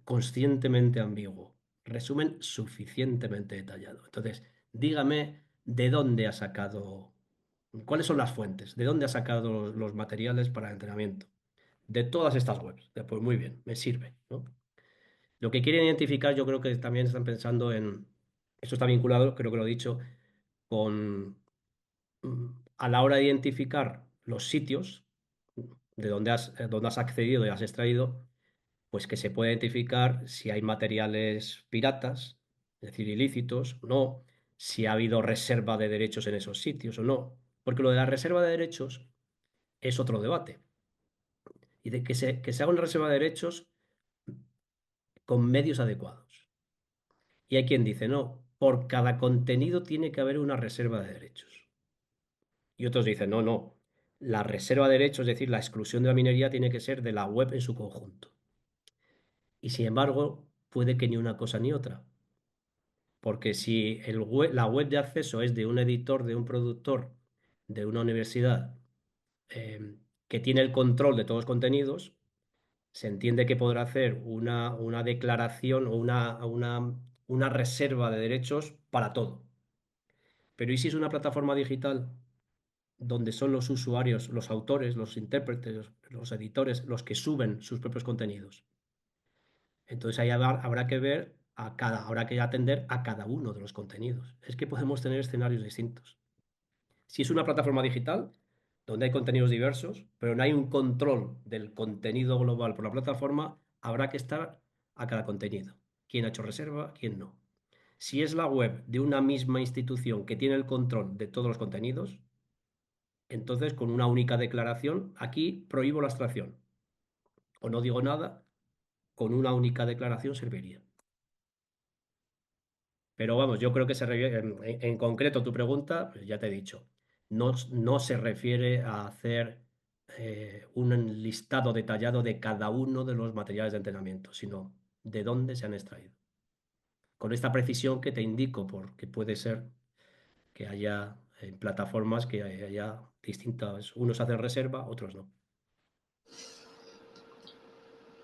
conscientemente ambiguo. Resumen suficientemente detallado. Entonces, dígame de dónde ha sacado, cuáles son las fuentes, de dónde ha sacado los materiales para el entrenamiento. De todas estas webs. Pues muy bien, me sirve, ¿no? Lo que quieren identificar, yo creo que también están pensando en, esto está vinculado, creo que lo he dicho, con, a la hora de identificar los sitios de donde has accedido y has extraído, pues que se puede identificar si hay materiales piratas, es decir, ilícitos, o no, si ha habido reserva de derechos en esos sitios o no. Porque lo de la reserva de derechos es otro debate. Y de que se haga una reserva de derechos con medios adecuados. Y hay quien dice, no, por cada contenido tiene que haber una reserva de derechos. Y otros dicen, no, la reserva de derechos, es decir, la exclusión de la minería, tiene que ser de la web en su conjunto. Y sin embargo, puede que ni una cosa ni otra. Porque si la web de acceso es de un editor, de un productor, de una universidad, que tiene el control de todos los contenidos, se entiende que podrá hacer una declaración o una reserva de derechos para todo. Pero ¿y si es una plataforma digital donde son los usuarios, los autores, los intérpretes, los editores, los que suben sus propios contenidos? Entonces ahí habrá que ver habrá que atender a cada uno de los contenidos. Es que podemos tener escenarios distintos. Si es una plataforma digital donde hay contenidos diversos, pero no hay un control del contenido global por la plataforma, habrá que estar a cada contenido. ¿Quién ha hecho reserva? ¿Quién no? Si es la web de una misma institución que tiene el control de todos los contenidos, entonces con una única declaración, aquí prohíbo la abstracción. O no digo nada, con una única declaración serviría. Pero vamos, yo creo que en concreto tu pregunta, pues ya te he dicho, no se refiere a hacer un listado detallado de cada uno de los materiales de entrenamiento, sino de dónde se han extraído. Con esta precisión que te indico, porque puede ser que haya plataformas que haya distintas, unos hacen reserva, otros no.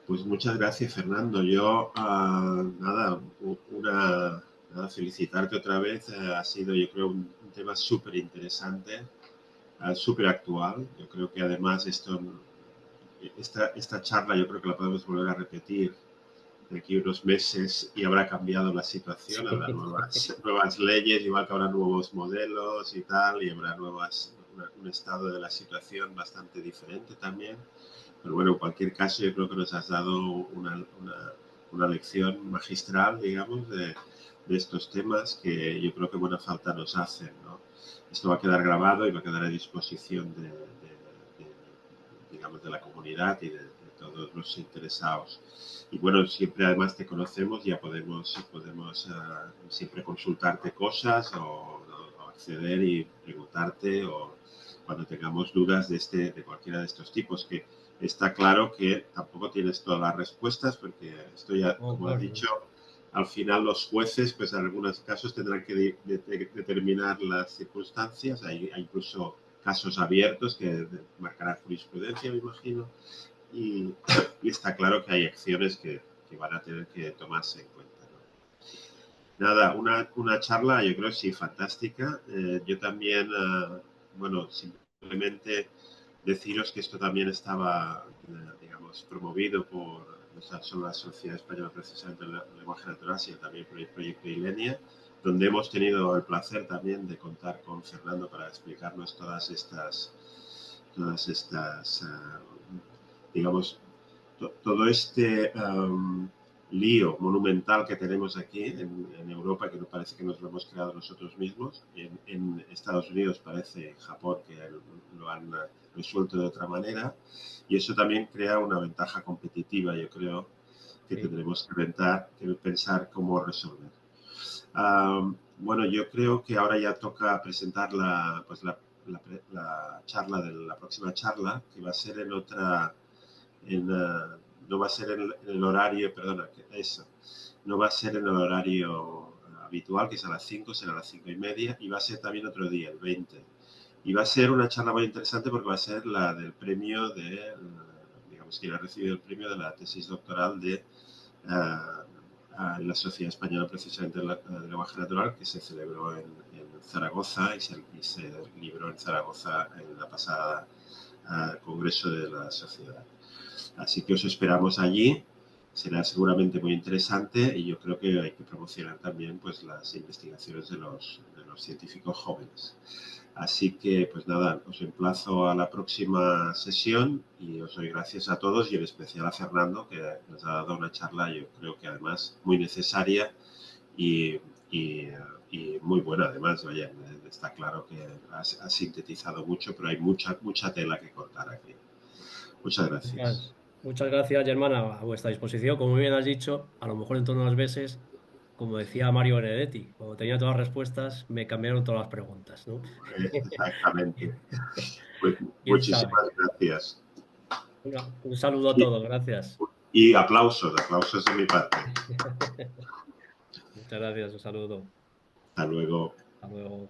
Pues muchas gracias, Fernando. Yo, nada, felicitarte otra vez. Ha sido, yo creo, un tema súper interesante, súper actual. Yo creo que además esta charla yo creo que la podemos volver a repetir de aquí unos meses y habrá cambiado la situación, habrá nuevas leyes, igual que habrá nuevos modelos y tal, y habrá un estado de la situación bastante diferente también. Pero bueno, en cualquier caso, yo creo que nos has dado una lección magistral, digamos, de estos temas que yo creo que buena falta nos hacen, ¿no? Esto va a quedar grabado y va a quedar a disposición digamos, de la comunidad y de todos los interesados. Y bueno, siempre además te conocemos, ya podemos siempre consultarte cosas o acceder y preguntarte o cuando tengamos dudas de cualquiera de estos tipos, que está claro que tampoco tienes todas las respuestas porque esto ya, como has dicho, al final los jueces, pues en algunos casos tendrán que determinar las circunstancias, hay incluso casos abiertos que marcarán jurisprudencia, me imagino, y está claro que hay acciones que van a tener que tomarse en cuenta, ¿no? Nada, una charla, yo creo, sí, fantástica. Yo también, bueno, simplemente deciros que esto también estaba, digamos, promovido por no solo la Sociedad Española precisamente del Lenguaje Natural, sino también por el proyecto ILENIA, donde hemos tenido el placer también de contar con Fernando para explicarnos todas estas digamos, todo este lío monumental que tenemos aquí en Europa, que no parece que nos lo hemos creado nosotros mismos. En Estados Unidos parece, en Japón, que lo han resuelto de otra manera. Y eso también crea una ventaja competitiva, yo creo, que tendremos que pensar cómo resolver. Bueno, yo creo que ahora ya toca presentar la charla de la próxima charla, que va a ser en otra... no va a ser en el horario, perdona, eso, no va a ser en el horario habitual, que es a las 5, será a las 5:30, y va a ser también otro día, el 20. Y va a ser una charla muy interesante porque va a ser la del premio digamos que ha recibido el premio de la tesis doctoral de la Sociedad Española precisamente del Lenguaje Natural, que se celebró en Zaragoza y se libró en Zaragoza en la pasada Congreso de la Sociedad. Así que os esperamos allí, será seguramente muy interesante y yo creo que hay que promocionar también pues, las investigaciones de los científicos jóvenes. Así que, pues nada, os emplazo a la próxima sesión y os doy gracias a todos y en especial a Fernando, que nos ha dado una charla, yo creo que además muy necesaria y muy buena además. Oye, está claro que ha sintetizado mucho, pero hay mucha tela que cortar aquí. Muchas gracias. Muchas gracias, Germán, a vuestra disposición. Como bien has dicho, a lo mejor en torno a unos meses como decía Mario Benedetti, cuando tenía todas las respuestas, me cambiaron todas las preguntas, ¿no? Exactamente. Pues ¿Quién muchísimas gracias. Un saludo a todos, gracias. Y aplausos de mi parte. Muchas gracias, un saludo. Hasta luego. Hasta luego.